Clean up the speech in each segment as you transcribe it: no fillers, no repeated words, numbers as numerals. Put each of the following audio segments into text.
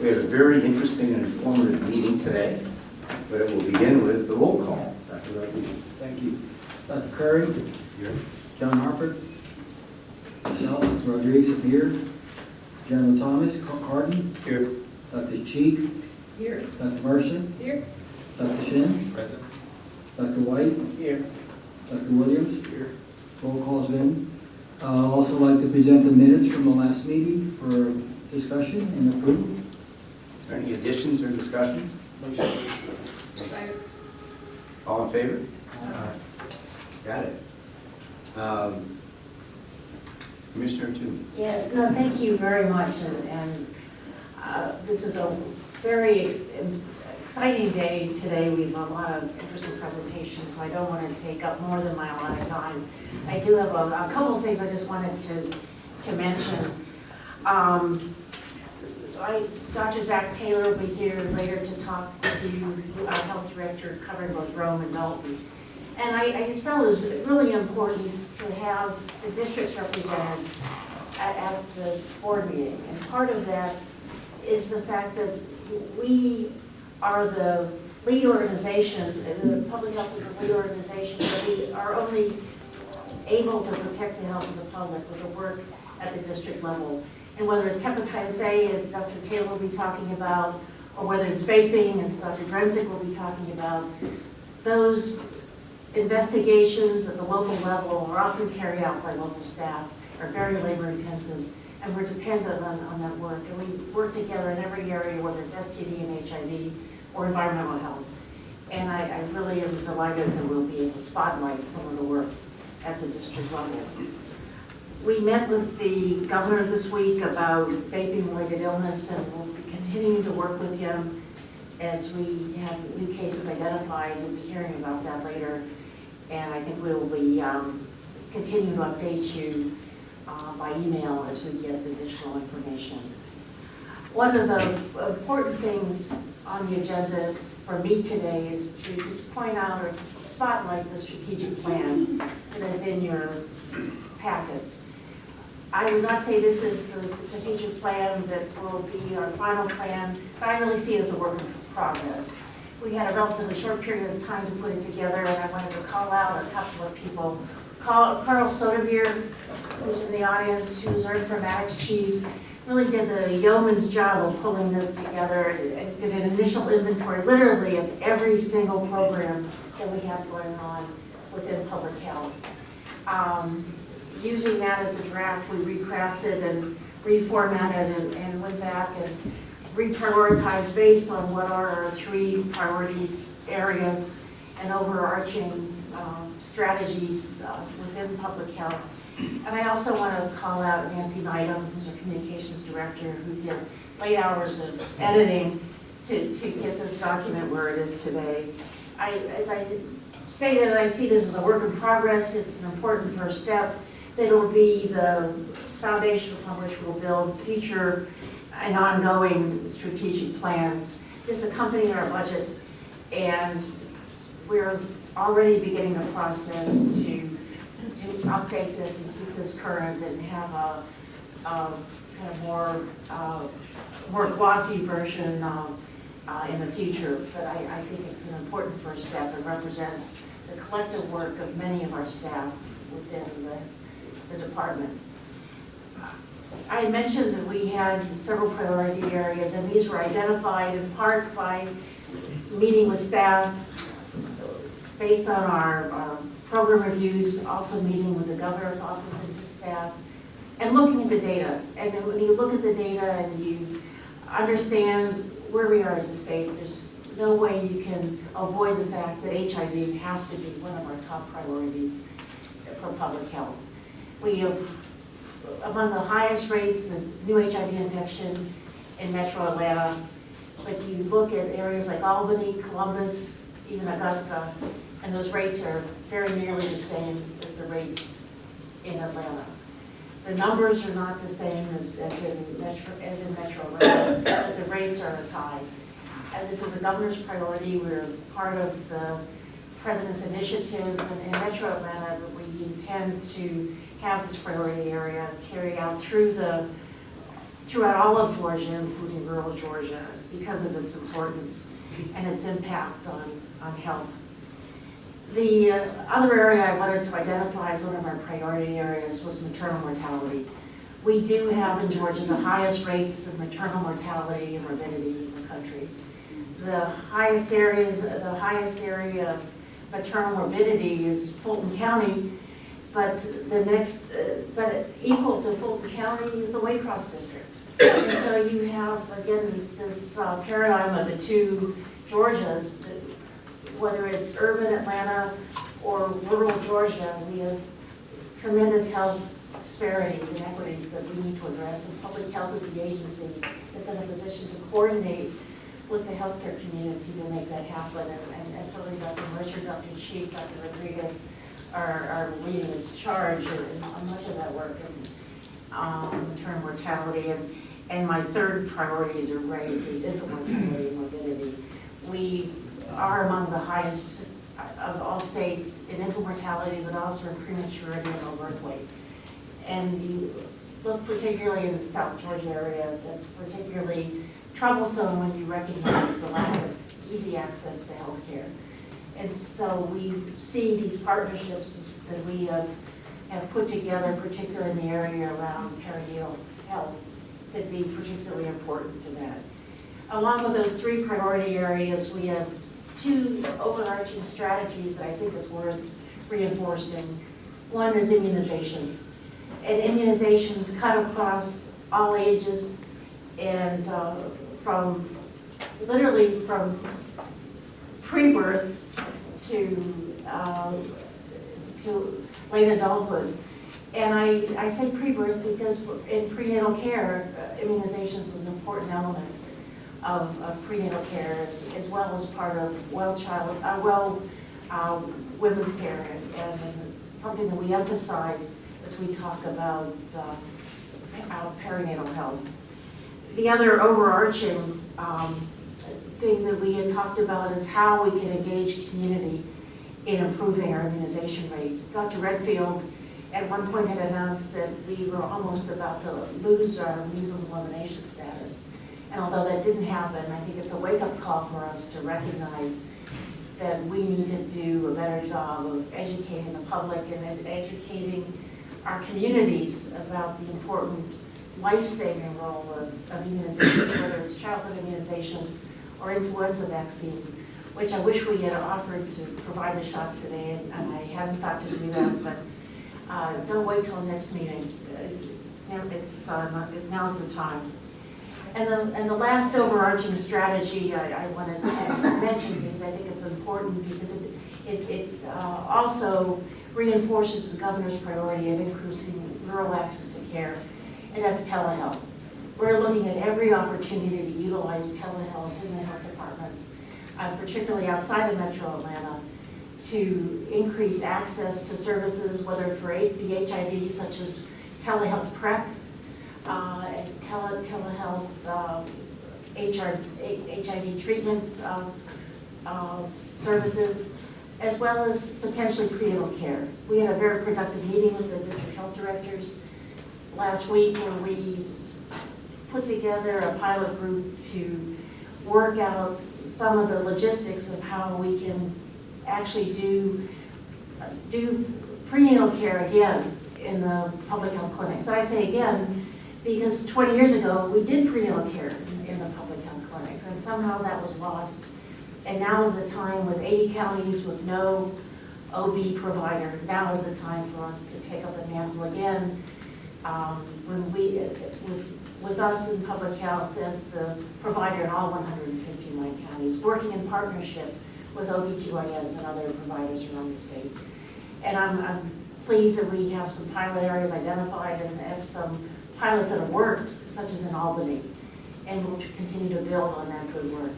We have a very interesting and informative meeting today, but it will begin with the roll call. Dr. Rodriguez. Thank you. Dr. Curry? Here. John Harper? Myself, Rodriguez here. General Thomas, Cardin? Here. Dr. Cheek? Here. Dr. Mercer? Here. Dr. Shin? Present. Dr. White? Here. Dr. Williams? Here. Roll call's been. I'd also like to present the minutes from the last meeting for discussion and approval. Are there any additions or discussion? All in favor? Got it. Commissioner Toomey. Yes, no, thank you very much, this is a very exciting day today. We have a lot of interesting presentations, so I don't want to take up more than my allotted time. I do have a couple of things I just wanted to mention. Dr. Zach Taylor will be here later to talk with you, our health director, covering both Rome and Dalton. And I just felt it was really important to have the districts represented at the board meeting. And part of that is the fact that we are the lead organization, the public health is the lead organization, but we are only able to protect the health of the public with the work at the district level. And whether it's hepatitis A, as Dr. Taylor will be talking about, or whether it's vaping, as Dr. Drensick will be talking about, those investigations at the local level are often carried out by local staff, are very labor intensive, and we're dependent on that work. And we work together in every area, whether it's STD and HIV or environmental health. And I really am delighted that we'll be able to spotlight some of the work at the district level. We met with the governor this week about vaping-related illness, and we'll be continuing to work with him as we have new cases identified. You'll be hearing about that later. And I think we will be continuing to update you by email as we get additional information. One of the important things on the agenda for me today is to just point out or spotlight the strategic plan that is in your packets. I would not say this is the strategic plan that will be our final plan, but I really see it as a work in progress. We had a relatively short period of time to put it together, and I wanted to call out a couple of people. Carl Soderbeer, who's in the audience, who's our informatics chief, really did the yeoman's job of pulling this together and did an initial inventory, literally, of every single program that we have going on within public health. Using that as a draft, we recrafted and reformatted and went back and reprioritized based on what are our three priorities areas and overarching strategies within public health. And I also want to call out Nancy Neidham, who's our communications director, who did late hours of editing to get this document where it is today. As I stated, I see this as a work in progress. It's an important first step. That will be the foundation upon which we'll build future and ongoing strategic plans. This accompanies our budget, and we're already beginning a process to update this and keep this current and have a kind of more glossy version in the future. But I think it's an important first step and represents the collective work of many of our staff within the department. I mentioned that we had several priority areas, and these were identified in part by meeting with staff based on our program reviews, also meeting with the governor's office and his staff, and looking at the data. And then when you look at the data and you understand where we are as a state, there's no way you can avoid the fact that HIV has to be one of our top priorities for public health. We have among the highest rates of new HIV infection in Metro Atlanta, but you look at areas like Albany, Columbus, even Augusta, and those rates are very nearly the same as the rates in Atlanta. The numbers are not the same as in Metro Atlanta, but the rates are as high. And this is a governor's priority. We're part of the President's initiative in Metro Atlanta, but we intend to have this priority area carried out through the throughout all of Georgia, including rural Georgia, because of its importance and its impact on health. The other area I wanted to identify as one of our priority areas was maternal mortality. We do have in Georgia the highest rates of maternal mortality and morbidity in the country. The highest area of maternal morbidity is Fulton County, but but equal to Fulton County is the Waycross district. And so you have, again, this paradigm of the two Georgias, whether it's urban Atlanta or rural Georgia, we have tremendous health disparities and equities that we need to address, and public health is the agency that's in a position to coordinate with the healthcare community to make that happen. And certainly Dr. Mercer, Dr. Chief, Dr. Rodriguez are leading the charge in much of that work in maternal mortality. And my third priority to raise is infant mortality and morbidity. We are among the highest of all states in infant mortality, but also in prematurity and low birth weight. And you look particularly in the South Georgia area, that's particularly troublesome when you recognize the lack of easy access to health care. And so we see these partnerships that we have put together, particularly in the area around perinatal health, to be particularly important to that. Along with those three priority areas, we have two overarching strategies that I think is worth reinforcing. One is immunizations. And immunizations cut across all ages and literally from pre-birth to late adulthood. And I say pre-birth because in prenatal care, immunizations is an important element of prenatal care as well as part of women's care and something that we emphasize as we talk about perinatal health. The other overarching thing that we had talked about is how we can engage community in improving our immunization rates. Dr. Redfield at one point had announced that we were almost about to lose our measles elimination status. And although that didn't happen, I think it's a wake-up call for us to recognize that we need to do a better job of educating the public and educating our communities about the important life-saving role of immunization, whether it's childhood immunizations or influenza vaccine, which I wish we had offered to provide the shots today, and I hadn't thought to do that, but don't wait till next meeting. Now's the time. And the last overarching strategy I wanted to mention, because I think it's important, because it also reinforces the governor's priority of increasing rural access to care, and that's telehealth. We're looking at every opportunity to utilize telehealth in the health departments, particularly outside of Metro Atlanta, to increase access to services, whether for the HIV, such as telehealth prep, and telehealth HIV treatment services, as well as potentially prenatal care. We had a very productive meeting with the district health directors last week where we put together a pilot group to work out some of the logistics of how we can actually do prenatal care again in the public health clinics. I say again because 20 years ago we did prenatal care in the public health clinics, and somehow that was lost. And now is the time, with 80 counties with no OB provider, now is the time for us to take up the mantle again. With us in public health as the provider in all 159 counties, working in partnership with OB/GYNs and other providers around the state. And I'm pleased that we have some pilot areas identified and have some pilots that have worked, such as in Albany, and we'll continue to build on that good work.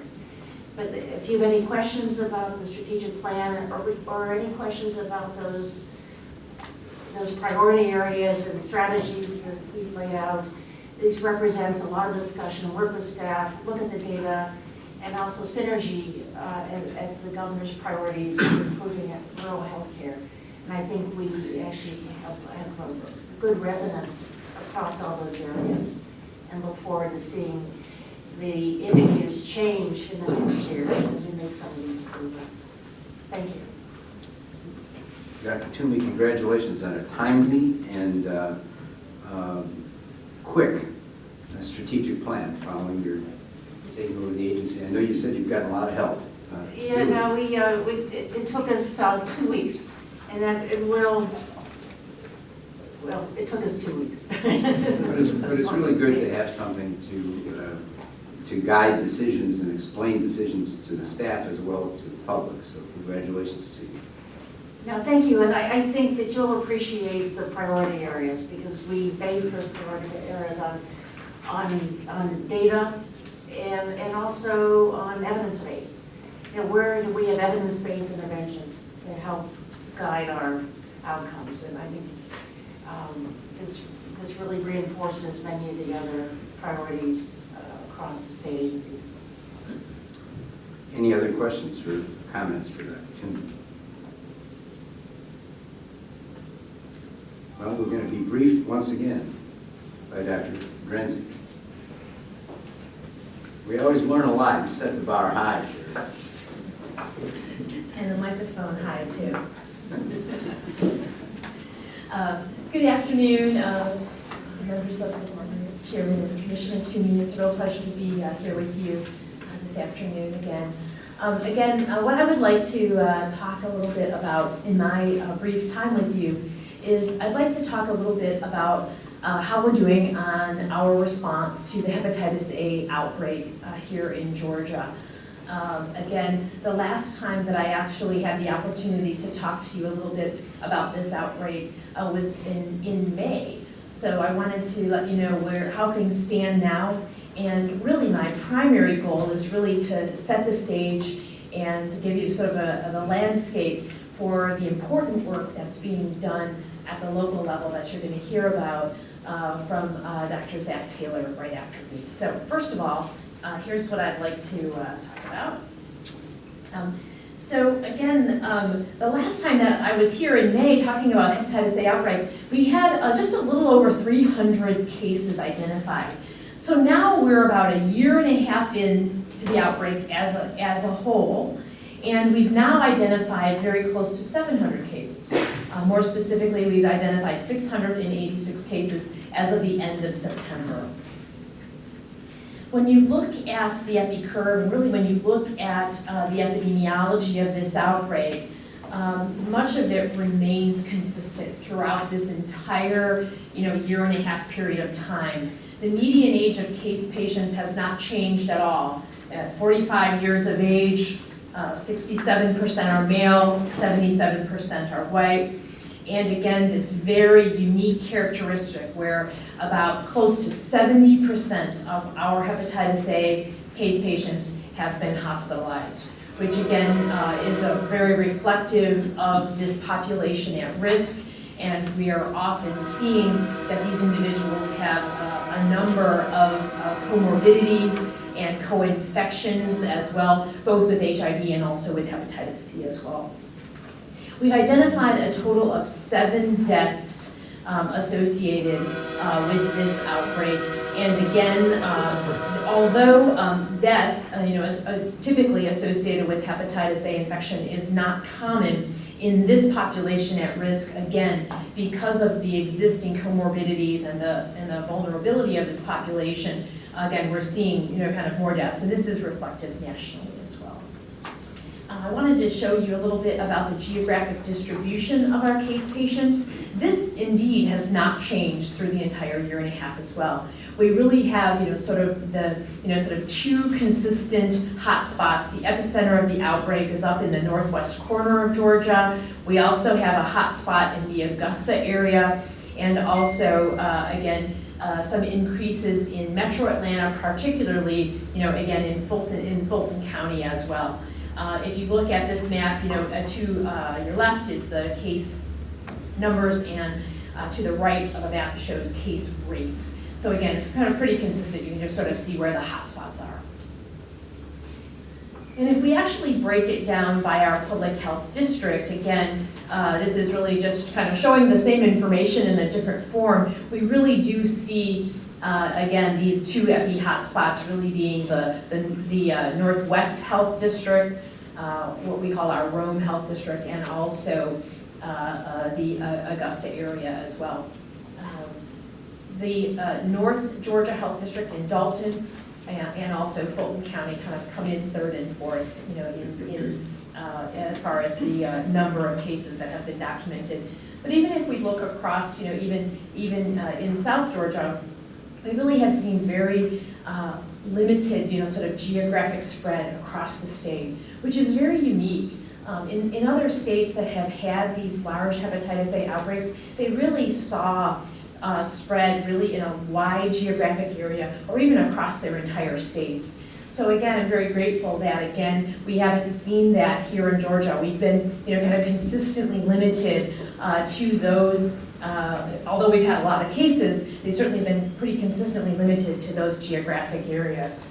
But if you have any questions about the strategic plan or any questions about those priority areas and strategies that we've laid out, this represents a lot of discussion, work with staff, look at the data, and also synergy at the governor's priorities of improving rural health care. And I think we actually have a good resonance across all those areas. and look forward to seeing the indicators change in the next year as we make some of these improvements. Thank you. Dr. Toomey, congratulations on a timely and quick strategic plan following your taking over the agency. I know you said you've gotten a lot of help. Yeah, no, it took us 2 weeks, and then it took us 2 weeks. But it's really good to have something to guide decisions and explain decisions to the staff as well as to the public. So congratulations to you. No, thank you, and I think that you'll appreciate the priority areas because we base the priority areas on data and also on evidence base. You know, where do we have evidence-based interventions to help guide our outcomes? And I think this really reinforces many of the other priorities across the state agencies. Any other questions or comments for Dr. Toomey? Well, we're going to be briefed once again by Dr. Drenzy. We always learn a lot. You set the bar high. And the microphone high, too. Good afternoon, members of the board, Chairman of the Commission Toomey. It's a real pleasure to be here with you this afternoon again. What I would like to talk a little bit about in my brief time with you is I'd like to talk a little bit about how we're doing on our response to the hepatitis A outbreak here in Georgia. The last time that I actually had the opportunity to talk to you a little bit about this outbreak was in May. So I wanted to let you know how things stand now. And really my primary goal is really to set the stage and to give you sort of a landscape for the important work that's being done at the local level that you're going to hear about from Dr. Zach Taylor right after me. So first of all, here's what I'd like to talk about. The last time that I was here in May talking about hepatitis A outbreak, we had just a little over 300 cases identified. So now we're about a year and a half into the outbreak as a whole, and we've now identified very close to 700 cases. More specifically, we've identified 686 cases as of the end of September. When you look at the epi curve, and really when you look at the epidemiology of this outbreak, much of it remains consistent throughout this entire year and a half period of time. The median age of case patients has not changed at all. At 45 years of age, 67% are male, 77% are white. And again, this very unique characteristic where about close to 70% of our hepatitis A case patients have been hospitalized, which again is very reflective of this population at risk. And we are often seeing that these individuals have a number of comorbidities and co-infections as well, both with HIV and also with hepatitis C as well. We've identified a total of 7 deaths associated with this outbreak. And again, although death is typically associated with hepatitis A infection is not common in this population at risk, again, because of the existing comorbidities and the vulnerability of this population, again, we're seeing kind of more deaths, and this is reflective nationally as well. I wanted to show you a little bit about the geographic distribution of our case patients. This indeed has not changed through the entire year and a half as well. We really have sort of 2 consistent hotspots. The epicenter of the outbreak is up in the northwest corner of Georgia. We also have a hotspot in the Augusta area, and also some increases in Metro Atlanta, particularly again in Fulton County as well. If you look at this map, to your left is the case numbers, and to the right of the map shows case rates. So again, it's kind of pretty consistent. You can just sort of see where the hotspots are. And if we actually break it down by our public health district, again, this is really just kind of showing the same information in a different form. We really do see Again, these two epi hotspots really being the Northwest Health District, what we call our Rome Health District, and also the Augusta area as well. The North Georgia Health District in Dalton and also Fulton County kind of come in third and fourth, as far as the number of cases that have been documented. But even if we look across, even in South Georgia, we really have seen very limited, sort of geographic spread across the state, which is very unique. In other states that have had these large hepatitis A outbreaks, they really saw spread really in a wide geographic area or even across their entire states. So again, I'm very grateful that, again, we haven't seen that here in Georgia. We've been, kind of consistently limited to those, although we've had a lot of cases, they've certainly been pretty consistently limited to those geographic areas.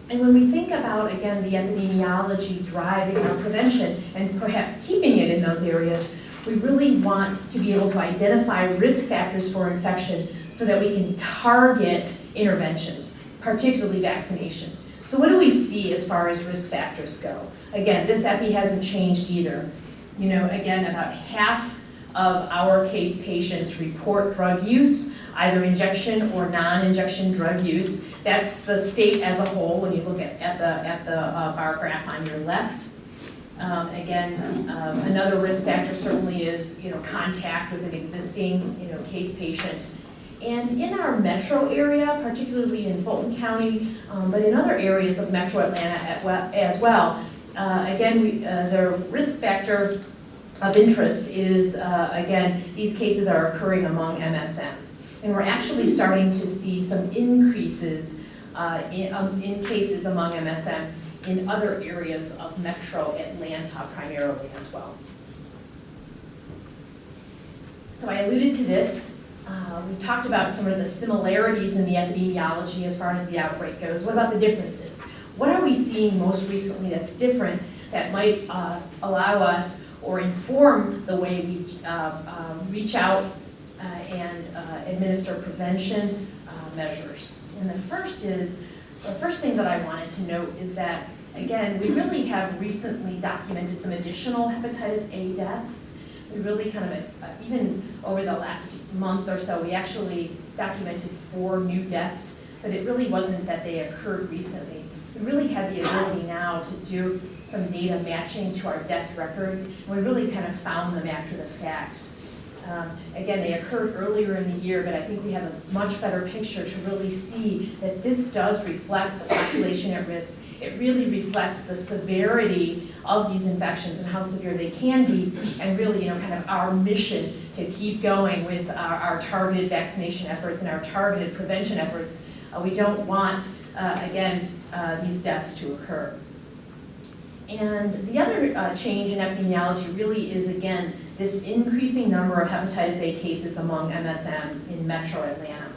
And when we think about, again, the epidemiology driving our prevention and perhaps keeping it in those areas, we really want to be able to identify risk factors for infection so that we can target interventions, particularly vaccination. So what do we see as far as risk factors go? Again, this epi hasn't changed either. Again, about half of our case patients report drug use, either injection or non-injection drug use. That's the state as a whole when you look at the bar graph on your left. Another risk factor certainly is, contact with an existing, case patient. And in our metro area, particularly in Fulton County, but in other areas of metro Atlanta as well, the risk factor of interest is, these cases are occurring among MSM. And we're actually starting to see some increases in cases among MSM in other areas of metro Atlanta primarily as well. So I alluded to this. We talked about some of the similarities in the epidemiology as far as the outbreak goes. What about the differences? What are we seeing most recently that's different that might allow us or inform the way we reach out and administer prevention measures? And the first thing that I wanted to note is that, again, we really have recently documented some additional hepatitis A deaths. We really kind of, even over the last month or so, we actually documented 4 new deaths, but it really wasn't that they occurred recently. We really had the ability now to do some data matching to our death records, and we really kind of found them after the fact. Again, they occurred earlier in the year, but I think we have a much better picture to really see that this does reflect the population at risk. It really reflects the severity of these infections and how severe they can be, and really, kind of our mission to keep going with our targeted vaccination efforts and our targeted prevention efforts. We don't want, these deaths to occur. And the other change in epidemiology really is, again, this increasing number of hepatitis A cases among MSM in metro Atlanta.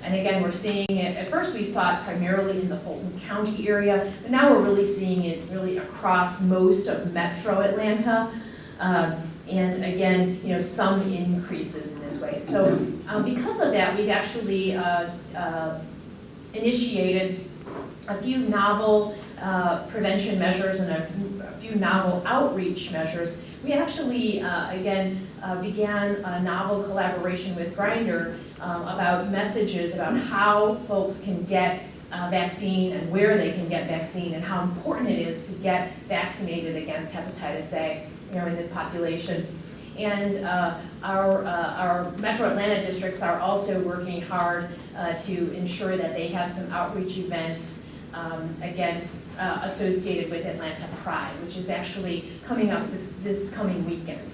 And again, we're seeing it, at first we saw it primarily in the Fulton County area, but now we're really seeing it really across most of metro Atlanta. And again, some increases in this way. So because of that, we've actually initiated a few novel prevention measures and a few novel outreach measures. We actually, began a novel collaboration with Grindr about messages about how folks can get vaccine and where they can get vaccine and how important it is to get vaccinated against hepatitis A, in this population. And our Metro Atlanta districts are also working hard to ensure that they have some outreach events, associated with Atlanta Pride, which is actually coming up this coming weekend.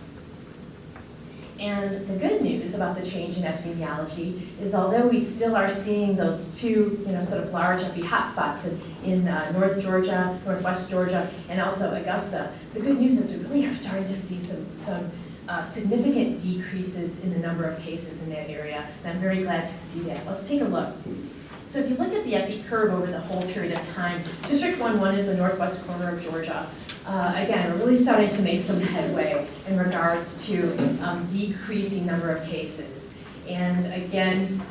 And the good news about the change in epidemiology is, although we still are seeing those two, sort of large epi hotspots in North Georgia, Northwest Georgia, and also Augusta, the good news is we really are starting to see some significant decreases in the number of cases in that area, and I'm very glad to see that. Let's take a look. So if you look at the epi curve over the whole period of time, District 1-1 is the northwest corner of Georgia. We're really starting to make some headway in regards to decreasing number of cases. And again,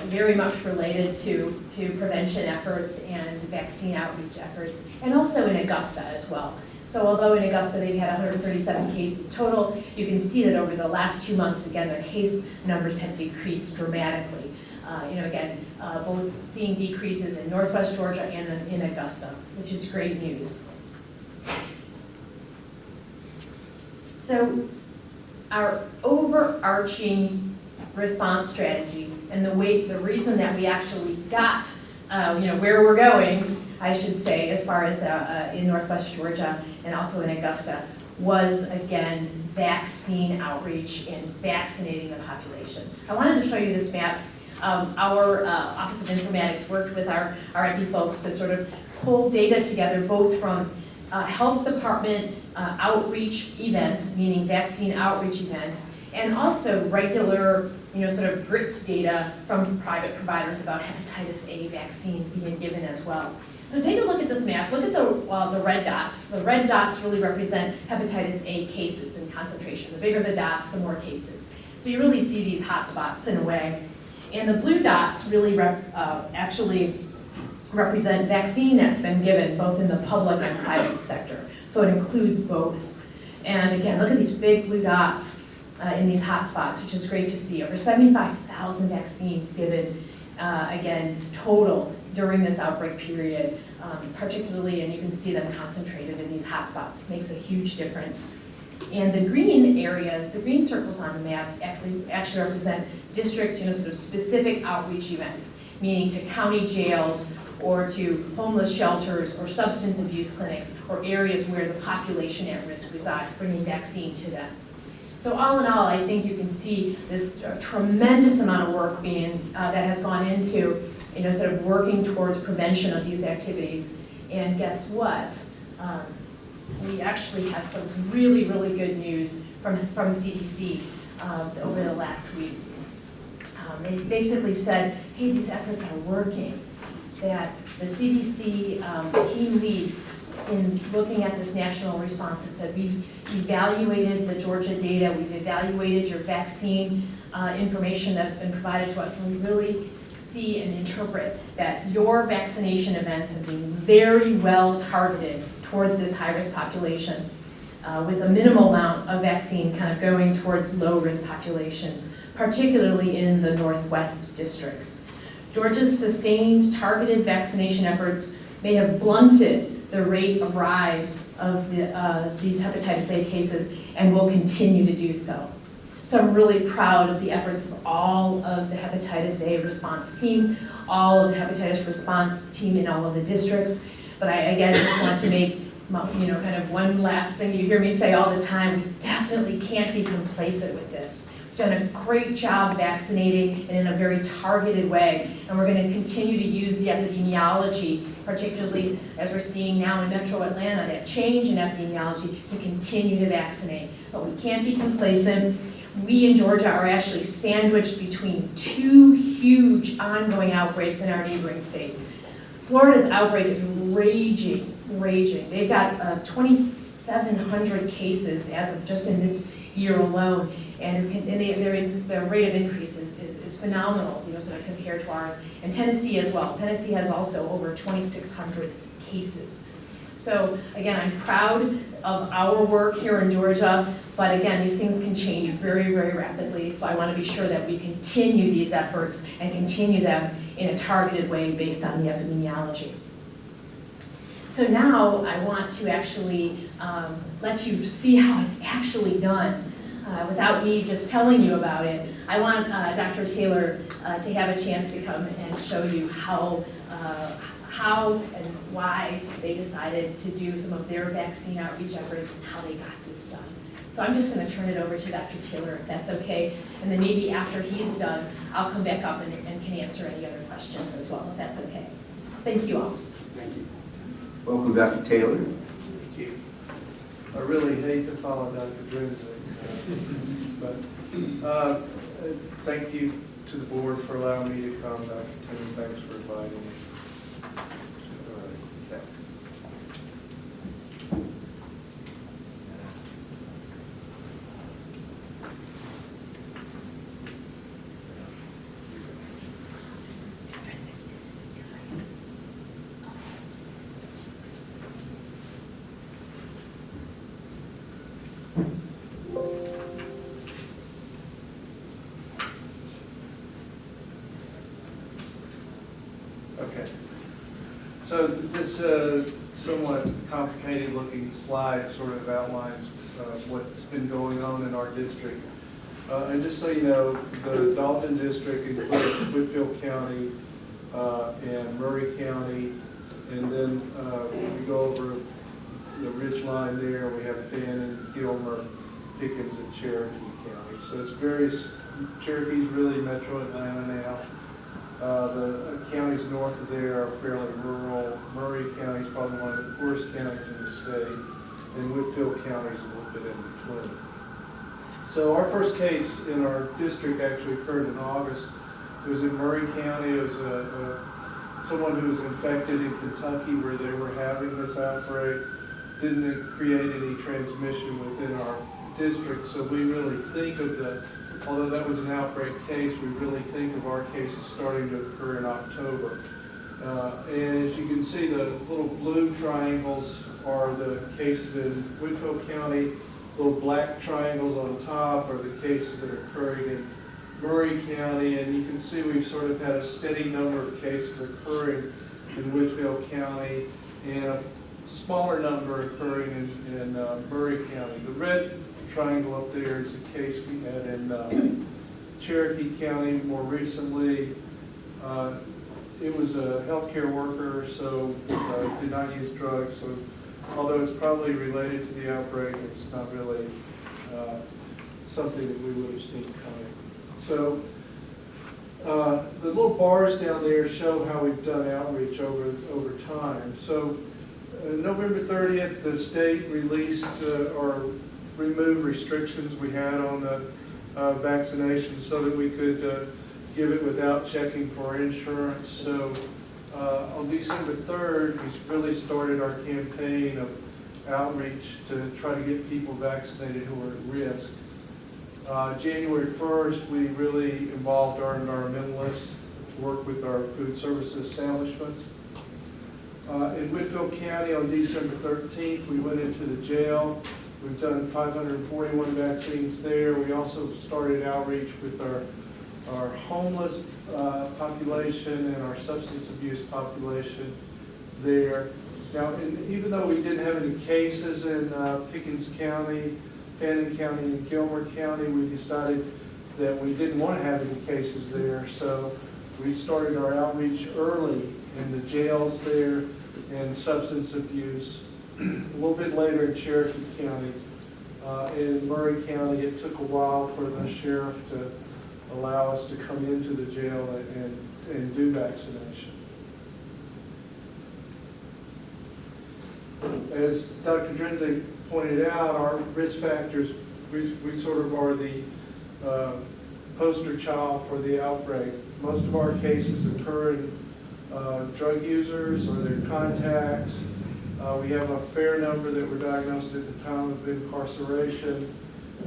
very much related to prevention efforts and vaccine outreach efforts, and also in Augusta as well. So although in Augusta they've had 137 cases total, you can see that over the last 2 months, again, their case numbers have decreased dramatically. Again, both seeing decreases in Northwest Georgia and in Augusta, which is great news. So our overarching response strategy and the reason that we actually got, where we're going, I should say, as far as in Northwest Georgia and also in Augusta, was again vaccine outreach and vaccinating the population. I wanted to show you this map. Our Office of Informatics worked with our EPI folks to sort of pull data together, both from health department outreach events, meaning vaccine outreach events, and also regular, sort of GRITS data from private providers about hepatitis A vaccine being given as well. So take a look at this map. Look at the red dots. The red dots really represent hepatitis A cases in concentration. The bigger the dots, the more cases. So you really see these hot spots in a way. And the blue dots really actually represent vaccine that's been given both in the public and private sector. So it includes both. And again, look at these big blue dots in these hot spots, which is great to see. Over 75,000 vaccines given, again, total during this outbreak period, particularly, and you can see them concentrated in these hot spots. Makes a huge difference. And the green areas, the green circles on the map actually represent district, sort of specific outreach events, meaning to county jails or to homeless shelters or substance abuse clinics or areas where the population at risk resides, bringing vaccine to them. So all in all, I think you can see this tremendous amount of work that has gone into, sort of working towards prevention of these activities. And guess what? We actually have some really, really good news from CDC over the last week. They basically said, hey, these efforts are working, that the CDC team leads in looking at this national response have said, we've evaluated the Georgia data, we've evaluated your vaccine information that's been provided to us, and we really see and interpret that your vaccination events have been very well targeted towards this high-risk population with a minimal amount of vaccine kind of going towards low-risk populations, particularly in the Northwest districts. Georgia's sustained targeted vaccination efforts may have blunted the rate of rise of these hepatitis A cases and will continue to do so. So I'm really proud of the efforts of all of the hepatitis A response team, all of the hepatitis response team in all of the districts. But I, again, just want to make, kind of one last thing you hear me say all the time, we definitely can't be complacent with this. We've done a great job vaccinating and in a very targeted way, and we're going to continue to use the epidemiology, particularly as we're seeing now in Metro Atlanta, that change in epidemiology to continue to vaccinate. But we can't be complacent. We in Georgia are actually sandwiched between two huge ongoing outbreaks in our neighboring states. Florida's outbreak is raging. They've got 2,700 cases as of just in this year alone, and their rate of increase is phenomenal, sort of compared to ours. And Tennessee as well. Tennessee has also over 2,600 cases. So again, I'm proud of our work here in Georgia, but again, these things can change very, very rapidly, so I want to be sure that we continue these efforts and continue them in a targeted way based on the epidemiology. So now I want to actually let you see how it's actually done. Without me just telling you about it, I want Dr. Taylor to have a chance to come and show you how and why they decided to do some of their vaccine outreach efforts and how they got this done. So I'm just going to turn it over to Dr. Taylor, if that's okay. And then maybe after he's done, I'll come back up and can answer any other questions as well, if that's okay. Thank you all. Thank you. Welcome, Dr. Taylor. Thank you. I really hate to follow Dr. Drew's lead, but thank you to the board for allowing me to come. Dr. Tim, thanks for inviting me. Okay. So this somewhat complicated looking slide sort of outlines what's been going on in our district. And just so you know, the Dalton district includes Whitfield County and Murray County, and then we go over the ridge line there. We have Fannin, Gilmer, Pickens, and Cherokee County. So it's various. Cherokee's really metro Atlanta now. The counties north of there are fairly rural. Murray County is probably one of the poorest counties in the state, and Whitfield County is a little bit in between. So our first case in our district actually occurred in August. It was in Murray County. It was someone who was infected in Kentucky where they were having this outbreak. Didn't create any transmission within our district, so we really think of although that was an outbreak case, we really think of our cases starting to occur in October. And as you can see, the little blue triangles are the cases in Whitfield County. Little black triangles on top are the cases that are occurring in Murray County. And you can see we've sort of had a steady number of cases occurring in Whitfield County and a smaller number occurring in Murray County. The red triangle up there is a case we had in Cherokee County more recently. It was a healthcare worker, so did not use drugs. So although it's probably related to the outbreak, it's not really something that we would have seen coming. So the little bars down there show how we've done outreach over time. So November 30th, the state released or removed restrictions we had on the vaccination so that we could give it without checking for insurance. So on December 3rd, we really started our campaign of outreach to try to get people vaccinated who are at risk. January 1st, we really involved our environmentalists to work with our food service establishments. In Whitfield County on December 13th, we went into the jail. We've done 541 vaccines there. We also started outreach with our homeless population and our substance abuse population there. Now, even though we didn't have any cases in Pickens County, Fannin County, and Gilmer County, we decided that we didn't want to have any cases there. So we started our outreach early in the jails there and substance abuse. A little bit later in Cherokee County. In Murray County, it took a while for the sheriff to allow us to come into the jail and do vaccination. As Dr. Drenze pointed out, our risk factors, we sort of are the poster child for the outbreak. Most of our cases occur in drug users or their contacts. We have a fair number that were diagnosed at the time of incarceration.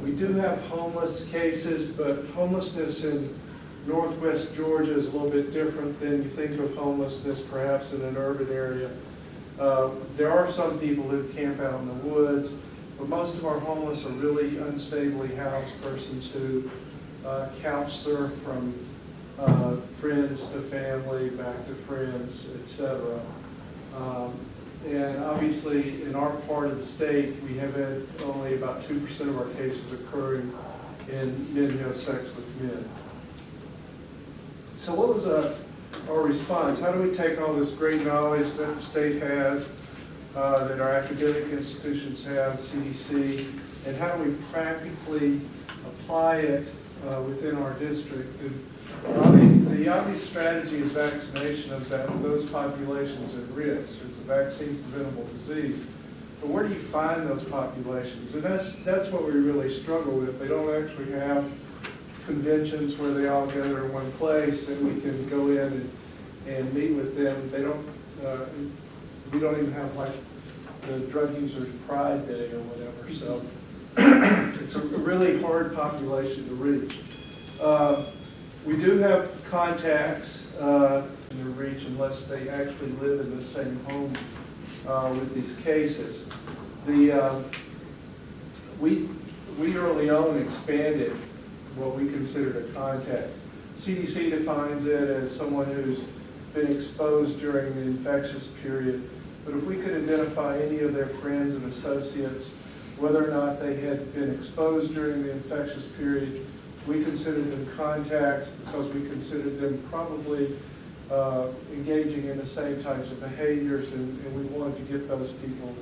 We do have homeless cases, but homelessness in northwest Georgia is a little bit different than you think of homelessness perhaps in an urban area. There are some people who camp out in the woods, but most of our homeless are really unstably housed persons who couch surf from friends to family, back to friends, etc. And obviously, in our part of the state, we have had only about 2% of our cases occurring in men who have sex with men. So what was our response? How do we take all this great knowledge that the state has, that our academic institutions have, CDC, and how do we practically apply it within our district? And the obvious strategy is vaccination of those populations at risk. It's a vaccine-preventable disease. But where do you find those populations? And that's what we really struggle with. They don't actually have conventions where they all gather in one place and we can go in and meet with them. They don't. We don't even have like the Drug Users Pride Day or whatever. So it's a really hard population to reach. We do have contacts in the reach unless they actually live in the same home with these cases. We early on expanded what we considered a contact. CDC defines it as someone who's been exposed during the infectious period. But if we could identify any of their friends and associates, whether or not they had been exposed during the infectious period, we considered them contacts because we considered them probably engaging in the same types of behaviors, and we wanted to get those people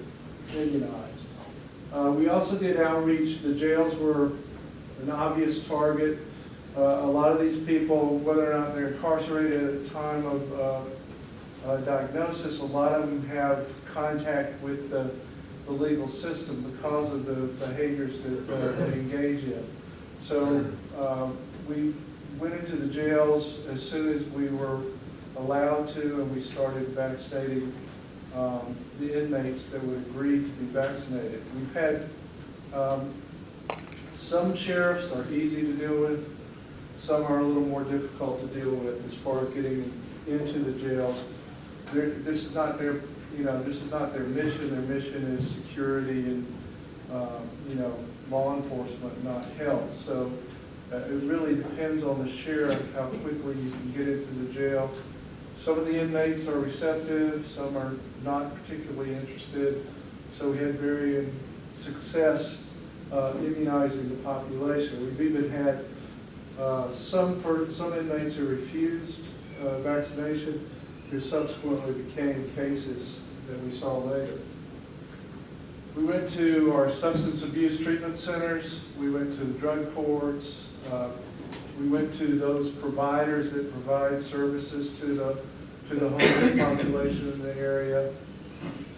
immunized. We also did outreach. The jails were an obvious target. A lot of these people, whether or not they're incarcerated at the time of diagnosis, a lot of them have contact with the legal system because of the behaviors that they engage in. So we went into the jails as soon as we were allowed to, and we started vaccinating the inmates that would agree to be vaccinated. We've had some sheriffs are easy to deal with, some are a little more difficult to deal with as far as getting into the jails. This is not their, this is not their mission. Their mission is security and, law enforcement, not health. So it really depends on the sheriff how quickly you can get into the jail. Some of the inmates are receptive, some are not particularly interested. So we had varying success immunizing the population. We've even had some inmates who refused vaccination, who subsequently became cases that we saw later. We went to our substance abuse treatment centers. We went to drug courts. We went to those providers that provide services to the homeless population in the area.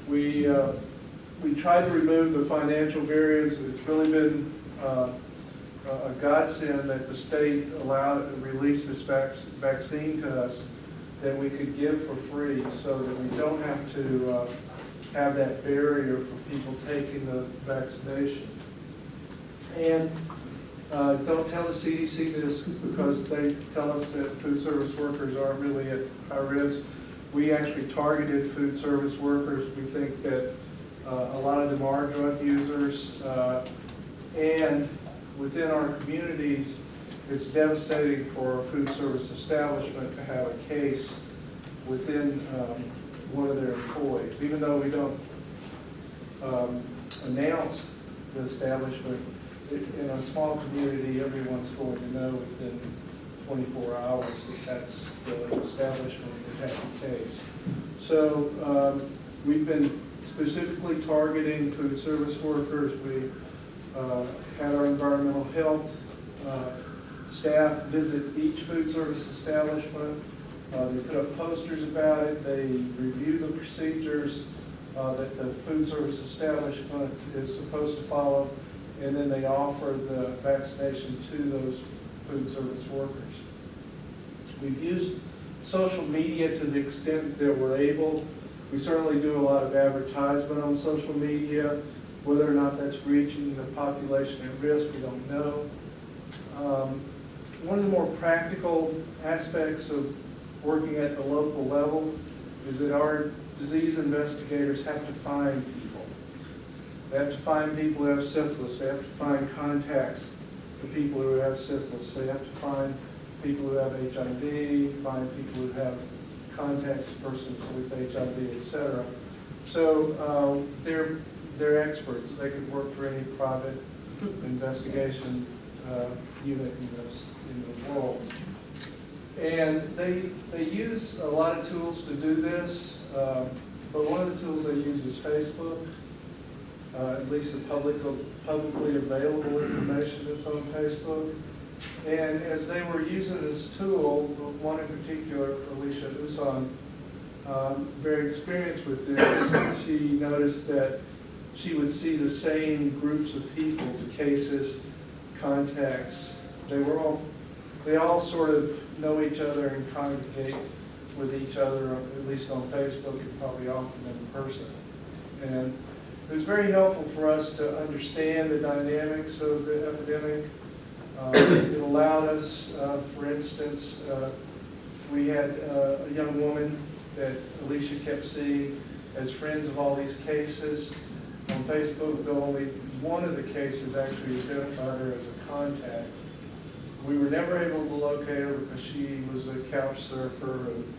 We tried to remove the financial barriers. It's really been a godsend that the state released this vaccine to us that we could give for free, so that we don't have to have that barrier for people taking the vaccination. And don't tell the CDC this because they tell us that food service workers aren't really at high risk. We actually targeted food service workers. We think that a lot of them are drug users, and within our communities, it's devastating for a food service establishment to have a case within one of their employees. Even though we don't announce the establishment, in a small community, everyone's going to know within 24 hours that that's the establishment that has a case. So we've been specifically targeting food service workers. We had our environmental health staff visit each food service establishment. They put up posters about it. They review the procedures that the food service establishment is supposed to follow, and then they offer the vaccination to those food service workers. We've used social media to the extent that we're able. We certainly do a lot of advertisement on social media. Whether or not that's reaching the population at risk, we don't know. One of the more practical aspects of working at the local level is that our disease investigators have to find people. They have to find people who have syphilis. They have to find contacts to people who have syphilis. They have to find people who have HIV, find people who have contacts to persons with HIV, etc. So they're experts. They could work for any private investigation unit in the world. And they use a lot of tools to do this, but one of the tools they use is Facebook, at least the publicly available information that's on Facebook. And as they were using this tool, one in particular, Alicia Usan, very experienced with this, she noticed that she would see the same groups of people, the cases, contacts. They all sort of know each other and congregate with each other, at least on Facebook and probably often in person. And it was very helpful for us to understand the dynamics of the epidemic. It allowed us, for instance, we had a young woman that Alicia kept seeing as friends of all these cases. On Facebook, though only one of the cases actually identified her as a contact. We were never able to locate her because she was a couch surfer and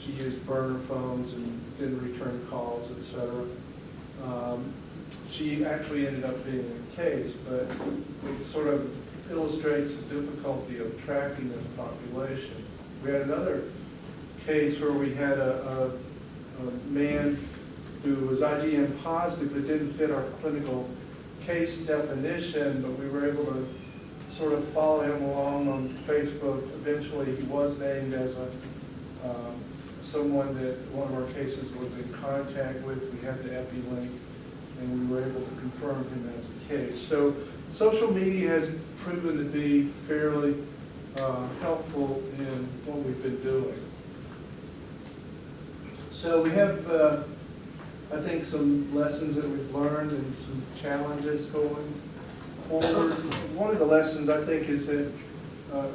she used burner phones and didn't return calls, etc. She actually ended up being a case, but it sort of illustrates the difficulty of tracking this population. We had another case where we had a man who was IgM positive but didn't fit our clinical case definition, but we were able to sort of follow him along on Facebook. Eventually, he was named as someone that one of our cases was in contact with. We had the EPI link, and we were able to confirm him as a case. So social media has proven to be fairly helpful in what we've been doing. So we have, I think, some lessons that we've learned and some challenges going forward. One of the lessons, I think, is that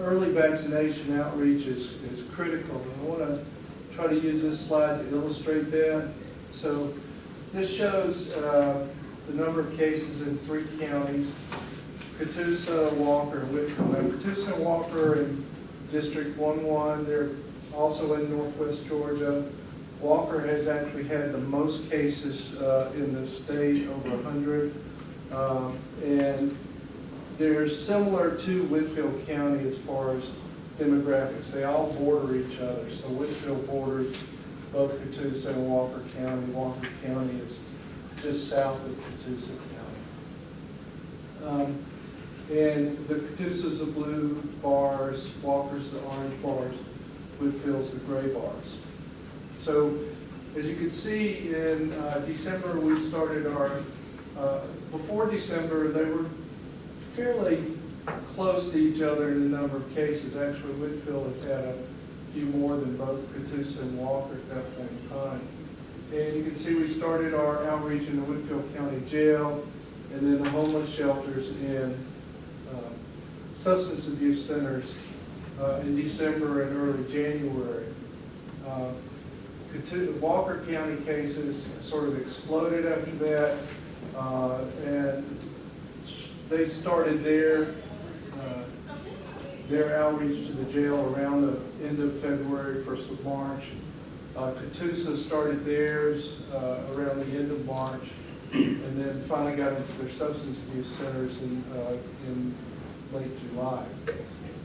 early vaccination outreach is critical. And I want to try to use this slide to illustrate that. So this shows the number of cases in 3 counties: Catoosa, Walker, and Whitfield. Now, Catoosa and Walker in District 1-1, they're also in northwest Georgia. Walker has actually had the most cases in the state, over 100. And they're similar to Whitfield County as far as demographics. They all border each other. So Whitfield borders both Catoosa and Walker County. Walker County is just south of Catoosa County. And the Catoosa's the blue bars, Walker's the orange bars, Whitfield's the gray bars. So as you can see, in December we started our, before December they were fairly close to each other in the number of cases. Actually, Whitfield has had a few more than both Catoosa and Walker at that point in time. And you can see we started our outreach in the Whitfield County Jail, and then the homeless shelters and substance abuse centers in December and early January. Walker County cases sort of exploded after that, and they started their outreach to the jail around the end of February, 1st of March. Catoosa started theirs around the end of March, and then finally got into their substance abuse centers in late July.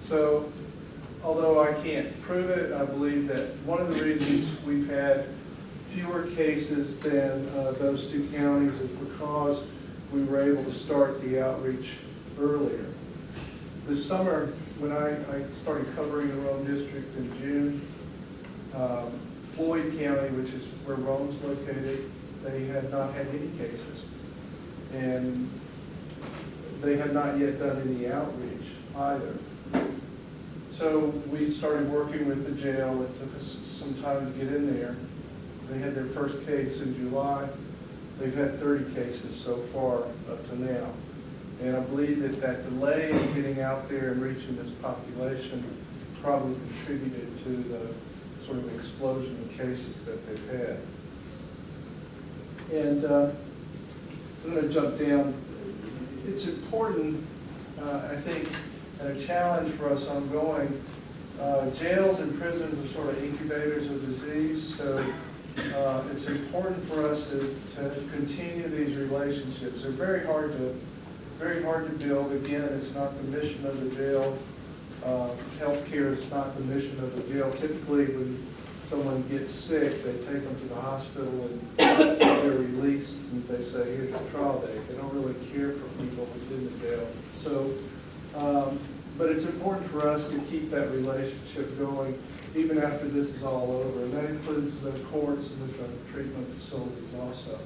So, although I can't prove it, I believe that one of the reasons we've had fewer cases than those 2 counties is because we were able to start the outreach earlier. This summer, when I started covering the Rome District in June, Floyd County, which is where Rome's located, they had not had any cases. And they had not yet done any outreach either. So we started working with the jail. It took us some time to get in there. They had their first case in July. They've had 30 cases so far up to now. And I believe that delay in getting out there and reaching this population probably contributed to the sort of explosion of cases that they've had. And I'm going to jump down. It's important, I think, and a challenge for us ongoing. Jails and prisons are sort of incubators of disease, so it's important for us to continue these relationships. They're very hard to build. Again, it's not the mission of the jail. Healthcare is not the mission of the jail. Typically, when someone gets sick, they take them to the hospital and they're released, and they say, here's your trial date. They don't really care for people within the jail. So, but it's important for us to keep that relationship going even after this is all over. And that includes the courts and the drug treatment facilities also.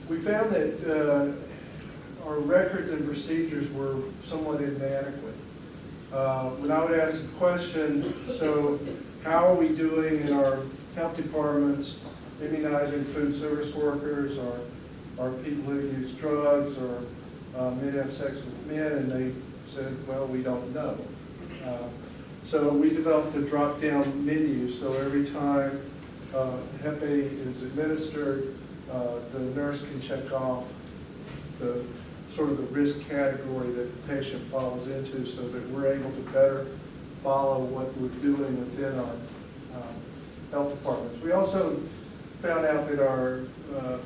We found that our records and procedures were somewhat inadequate. When I would ask the question, so how are we doing in our health departments, immunizing food service workers, or people who use drugs, or men have sex with men, and they said, well, we don't know. So we developed a drop-down menu, so every time Hep A is administered, the nurse can check off the sort of the risk category that the patient falls into, so that we're able to better follow what we're doing within our health departments. We also found out that our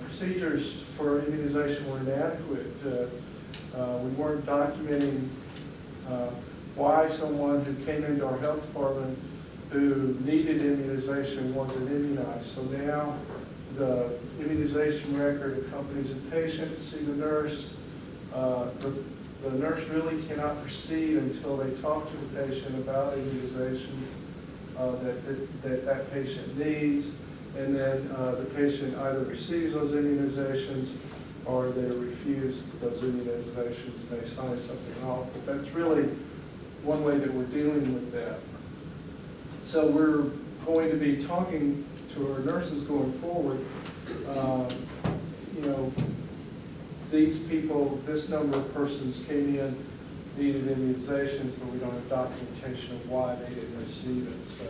procedures for immunization were inadequate. We weren't documenting why someone who came into our health department who needed immunization wasn't immunized. So now the immunization record accompanies the patient to see the nurse. The nurse really cannot proceed until they talk to the patient about immunizations that patient needs, and then the patient either receives those immunizations or they're refused those immunizations and they sign something off. But that's really one way that we're dealing with that. So we're going to be talking to our nurses going forward. These people, this number of persons came in, needed immunizations, but we don't have documentation of why they didn't receive it. So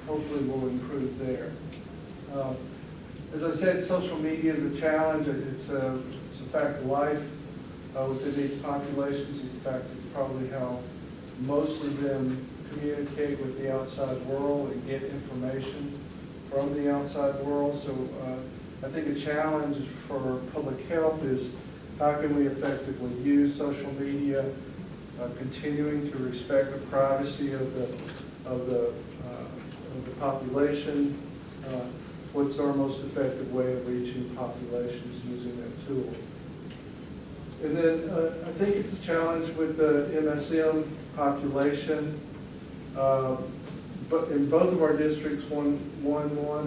hopefully we'll improve there. As I said, social media is a challenge. It's a fact of life within these populations. In fact, it's probably how most of them communicate with the outside world and get information from the outside world. So I think a challenge for public health is how can we effectively use social media, continuing to respect the privacy of the population. What's our most effective way of reaching populations using that tool? And then I think it's a challenge with the MSM population. But in both of our districts, 1-1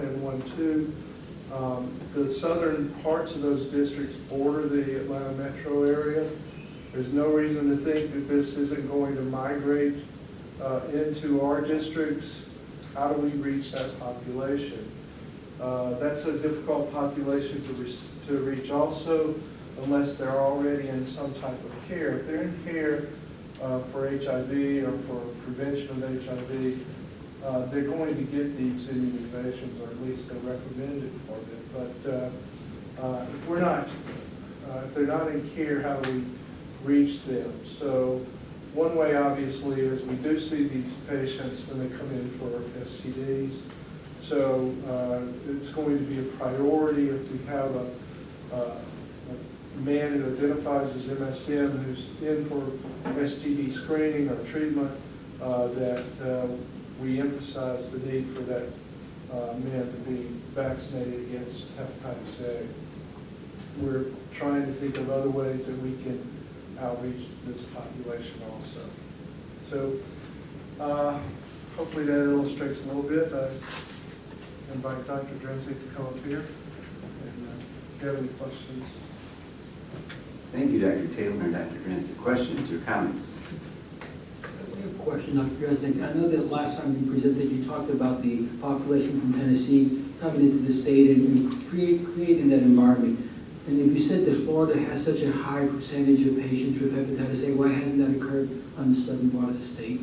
and 1-2, the southern parts of those districts border the Atlanta metro area. There's no reason to think that this isn't going to migrate into our districts. How do we reach that population? That's a difficult population to reach also, unless they're already in some type of care. If they're in care for HIV or for prevention of HIV, they're going to get these immunizations, or at least they're recommended for them. But if they're not in care, how do we reach them? So one way, obviously, is we do see these patients when they come in for STDs. So it's going to be a priority if we have a man who identifies as MSM who's in for STD screening or treatment, that we emphasize the need for that man to be vaccinated against hepatitis A. We're trying to think of other ways that we can outreach this population also. So hopefully that illustrates a little bit. I invite Dr. Drensick to come up here. And if you have any questions. Thank you, Dr. Taylor and Dr. Drensick. Questions or comments? I have a question, Dr. Dresnick. I know that last time you presented, you talked about the population from Tennessee coming into the state and creating that environment. And if you said that Florida has such a high percentage of patients with hepatitis A, why hasn't that occurred on the southern part of the state?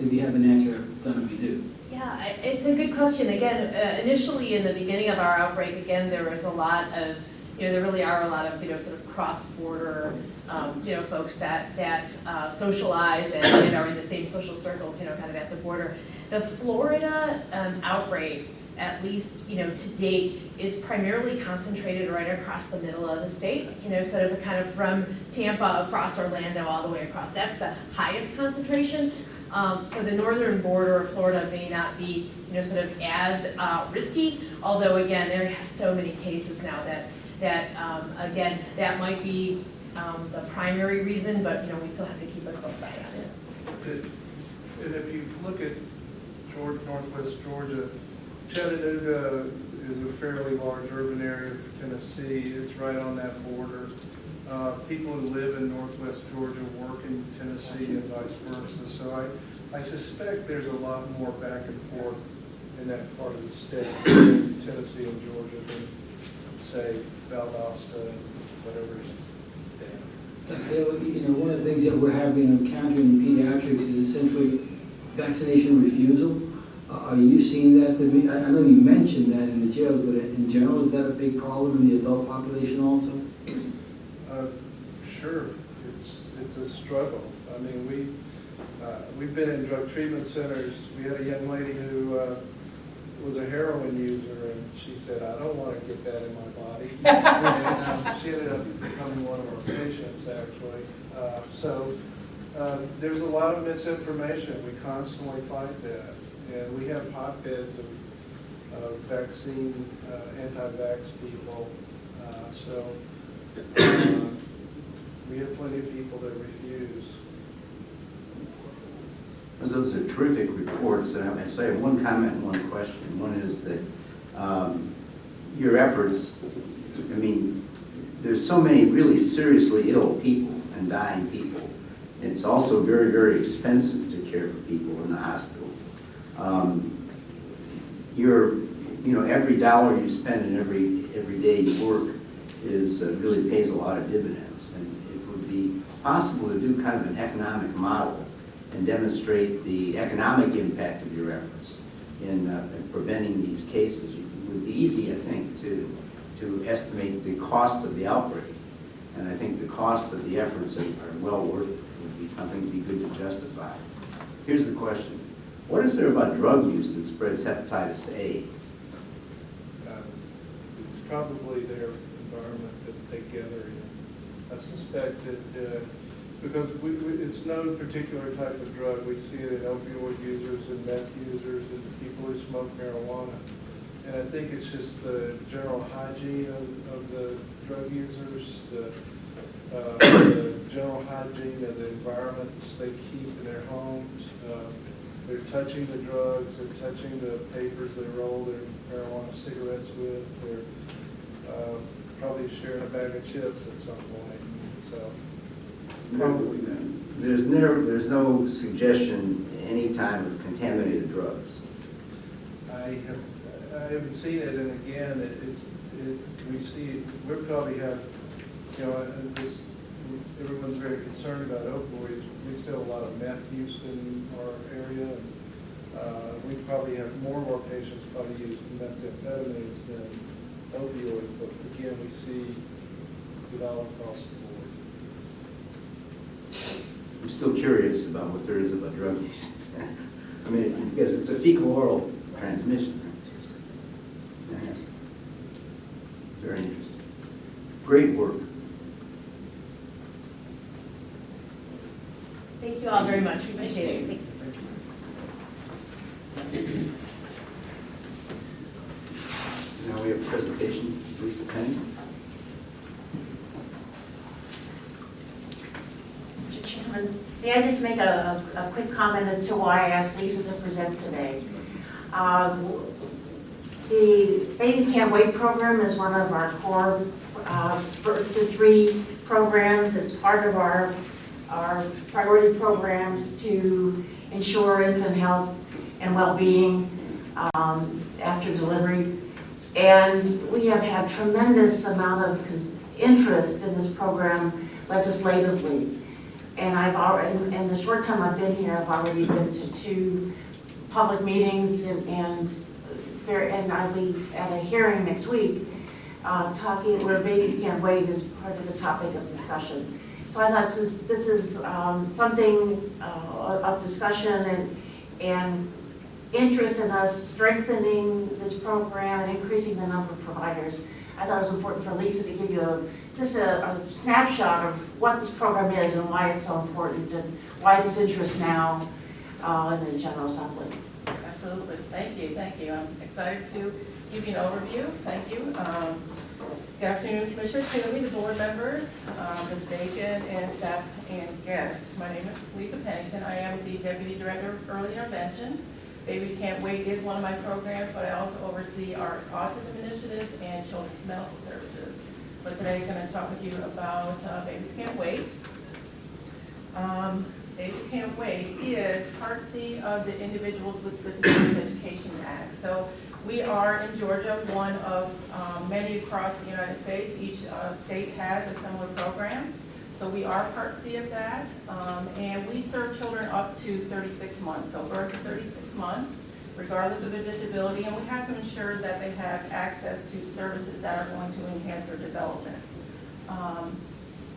If you have an answer, then we do. Yeah, it's a good question. Again, initially in the beginning of our outbreak, again, there was a lot of, there really are a lot of, sort of cross-border, folks that socialize and are in the same social circles, kind of at the border. The Florida outbreak, at least, to date, is primarily concentrated right across the middle of the state, sort of kind of from Tampa across Orlando all the way across. That's the highest concentration. So the northern border of Florida may not be, sort of as risky, although again, there are so many cases now that again, that might be the primary reason, but we still have to keep a close eye on it. And if you look at Northwest Georgia, Chattanooga is a fairly large urban area for Tennessee. It's right on that border. People who live in Northwest Georgia work in Tennessee and vice versa. So I suspect there's a lot more back and forth in that part of the state, between Tennessee and Georgia, than, say, Valdosta and whatever's down. One of the things that we're encountering in pediatrics is essentially vaccination refusal. Are you seeing that? I know you mentioned that in the jail, but in general, is that a big problem in the adult population also? Sure, it's a struggle. I mean, we've been in drug treatment centers. We had a young lady who was a heroin user, and she said, I don't want to get that in my body. And she ended up becoming one of our patients, actually. There's a lot of misinformation. We constantly fight that. And we have hotbeds of vaccine, anti-vax people. We have plenty of people that refuse. Those are terrific reports, and I say one comment and one question. One is that your efforts, I mean, there's so many really seriously ill people and dying people. It's also very, very expensive to care for people in the hospital. Every dollar you spend and every day you work really pays a lot of dividends. And it would be possible to do kind of an economic model and demonstrate the economic impact of your efforts in preventing these cases. It would be easy, I think, to estimate the cost of the outbreak. And I think the cost of the efforts are well worth it. It would be something to be good to justify. Here's the question. What is there about drug use that spreads hepatitis A? It's probably their environment that they gather in. I suspect that because it's no particular type of drug. We see it in opioid users and meth users and people who smoke marijuana. And I think it's just the general hygiene of the drug users, the general hygiene of the environments they keep in their homes. They're touching the drugs, they're touching the papers they roll their marijuana cigarettes with. They're probably sharing a bag of chips at some point. So. There's no suggestion any time of contaminated drugs. I haven't seen it, and again, we probably have, everyone's very concerned about opioids. We still have a lot of meth use in our area, and we probably have more and more patients probably use methamphetamines than opioids, but again, we see it all across the board. I'm still curious about what there is about drug use. I mean, because it's a fecal-oral transmission. Yes. Very interesting. Great work. Thank you all very much. We appreciate it. Thanks. Now we have a presentation, Lisa Penny. Mr. Chairman, may I just make a quick comment as to why I asked Lisa to present today? The Babies Can't Wait program is one of our core birth to 3 programs. It's part of our priority programs to ensure infant health and well-being after delivery. And we have had tremendous amount of interest in this program legislatively. And I've already, in the short time I've been here, I've already been to 2 public meetings and I'll be at a hearing next week talking where Babies Can't Wait is part of the topic of discussion. So I thought this is something of discussion and interest in us strengthening this program and increasing the number of providers. I thought it was important for Lisa to give you just a snapshot of what this program is and why it's so important and why this interest now in the General Assembly. Absolutely. Thank you. I'm excited to give you an overview. Thank you. Good afternoon, Commissioner Toomey, the board members, Ms. Bacon, and staff and guests. My name is Lisa Pennington. I am the Deputy Director of Early Intervention. Babies Can't Wait is one of my programs, but I also oversee our autism initiatives and children's medical services. But today I'm going to talk with you about Babies Can't Wait. Babies Can't Wait is Part C of the Individuals with Disabilities Education Act. So we are in Georgia, one of many across the United States. Each state has a similar program. So we are Part C of that, and we serve children up to 36 months, so birth to 36 months, regardless of their disability, and we have to ensure that they have access to services that are going to enhance their development.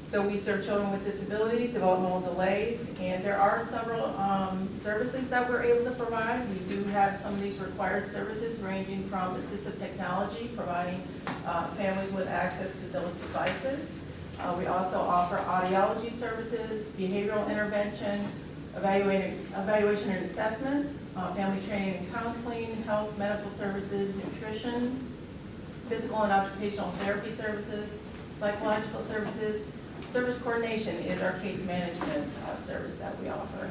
So we serve children with disabilities, developmental delays, and there are several services that we're able to provide. We do have some of these required services ranging from assistive technology, providing families with access to those devices. We also offer audiology services, behavioral intervention, evaluation and assessments, family training and counseling, health, medical services, nutrition, physical and occupational therapy services, psychological services. Service coordination is our case management service that we offer.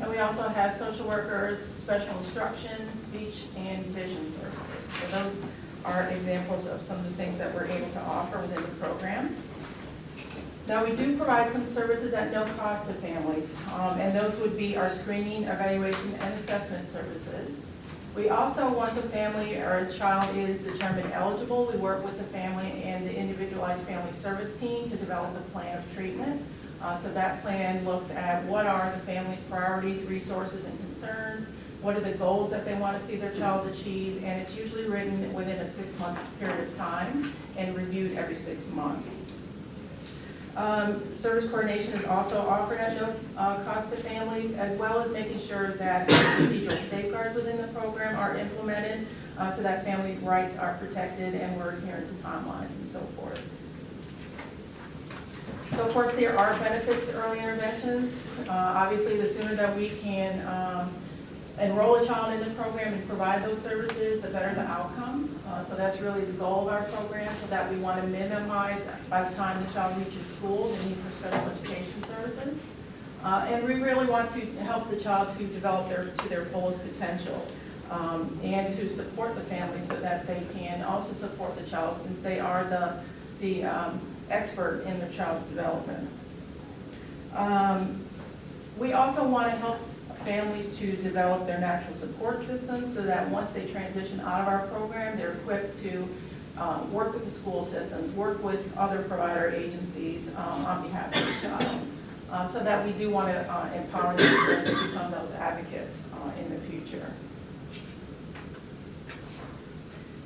And we also have social workers, special instruction, speech and vision services. So those are examples of some of the things that we're able to offer within the program. Now, we do provide some services at no cost to families, and those would be our screening, evaluation, and assessment services. We also, once a family or a child is determined eligible, we work with the family and the individualized family service team to develop a plan of treatment. So that plan looks at what are the family's priorities, resources, and concerns, what are the goals that they want to see their child achieve, and it's usually written within a 6-month period of time and reviewed every 6 months. Service coordination is also offered at no cost to families, as well as making sure that procedural safeguards within the program are implemented so that family rights are protected and we're adherent to timelines and so forth. So of course there are benefits to early interventions. Obviously the sooner that we can enroll a child in the program and provide those services, the better the outcome. So that's really the goal of our program, so that we want to minimize, by the time the child reaches school, the need for special education services. And we really want to help the child to develop to their fullest potential, and to support the family so that they can also support the child, since they are the expert in the child's development. We also want to help families to develop their natural support systems so that once they transition out of our program, they're equipped to work with the school systems, work with other provider agencies on behalf of the child. So that we do want to empower them to become those advocates in the future.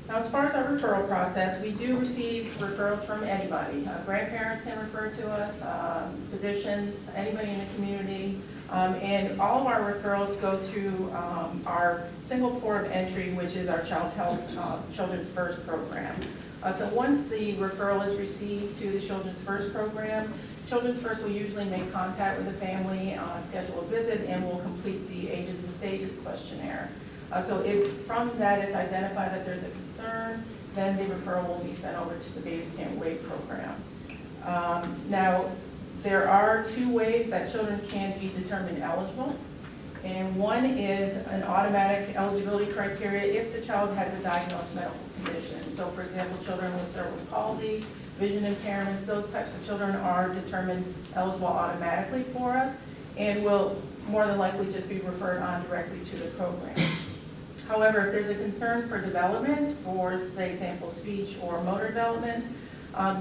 Now, as far as our referral process, we do receive referrals from anybody. Grandparents can refer to us, physicians, anybody in the community. And all of our referrals go through our single port of entry, which is our Child Health Children's First program. So once the referral is received to the Children's First program, Children's First will usually make contact with the family, schedule a visit, and will complete the ages and stages questionnaire. So if from that it's identified that there's a concern, then the referral will be sent over to the Babies Can't Wait program. Now, there are 2 ways that children can be determined eligible, and one is an automatic eligibility criteria if the child has a diagnosed medical condition. So for example, children with cerebral palsy, vision impairments, those types of children are determined eligible automatically for us and will more than likely just be referred on directly to the program. However, if there's a concern for development, for say example speech or motor development,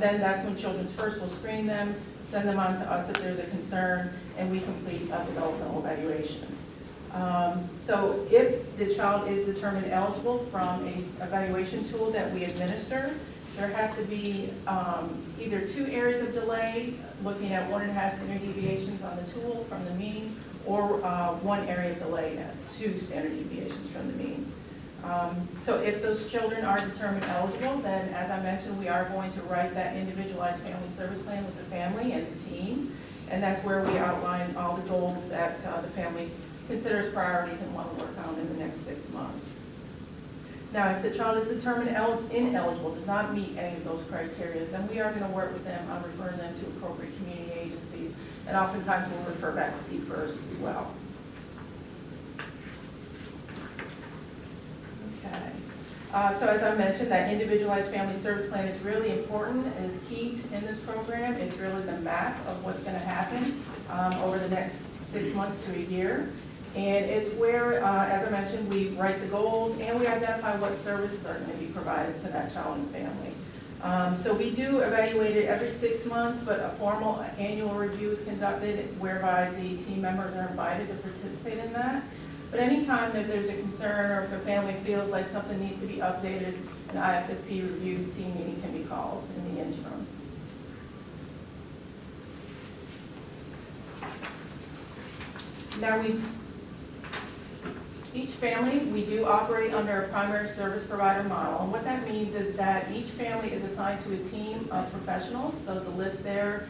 then that's when Children's First will screen them, send them on to us if there's a concern, and we complete a developmental evaluation. So if the child is determined eligible from an evaluation tool that we administer, there has to be either 2 areas of delay, looking at 1.5 standard deviations on the tool from the mean, or 1 area of delay at 2 standard deviations from the mean. So if those children are determined eligible, then as I mentioned, we are going to write that individualized family service plan with the family and the team. And that's where we outline all the goals that the family considers priorities and want to work on in the next 6 months. Now, if the child is determined ineligible, does not meet any of those criteria, then we are going to work with them on referring them to appropriate community agencies. And oftentimes we'll refer back to CFIRST as well. Okay. So as I mentioned, that individualized family service plan is really important, is key in this program. It's really the map of what's going to happen over the next 6 months to a year. And it's where, as I mentioned, we write the goals and we identify what services are going to be provided to that child and family. So we do evaluate it every 6 months, but a formal annual review is conducted whereby the team members are invited to participate in that. But anytime that there's a concern or if a family feels like something needs to be updated, an IFSP review team meeting can be called in the interim. Now, each family, we do operate under a primary service provider model. And what that means is that each family is assigned to a team of professionals. So the list there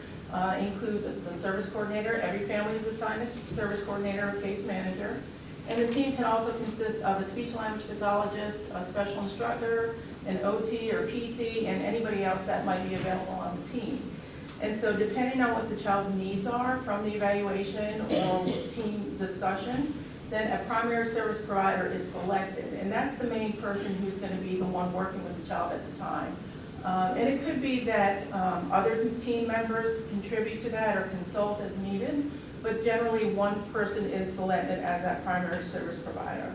includes the service coordinator. Every family is assigned a service coordinator or case manager. And the team can also consist of a speech language pathologist, a special instructor, an OT or PT, and anybody else that might be available on the team. And so depending on what the child's needs are from the evaluation or team discussion, then a primary service provider is selected. And that's the main person who's going to be the one working with the child at the time. And it could be that other team members contribute to that or consult as needed, but generally one person is selected as that primary service provider.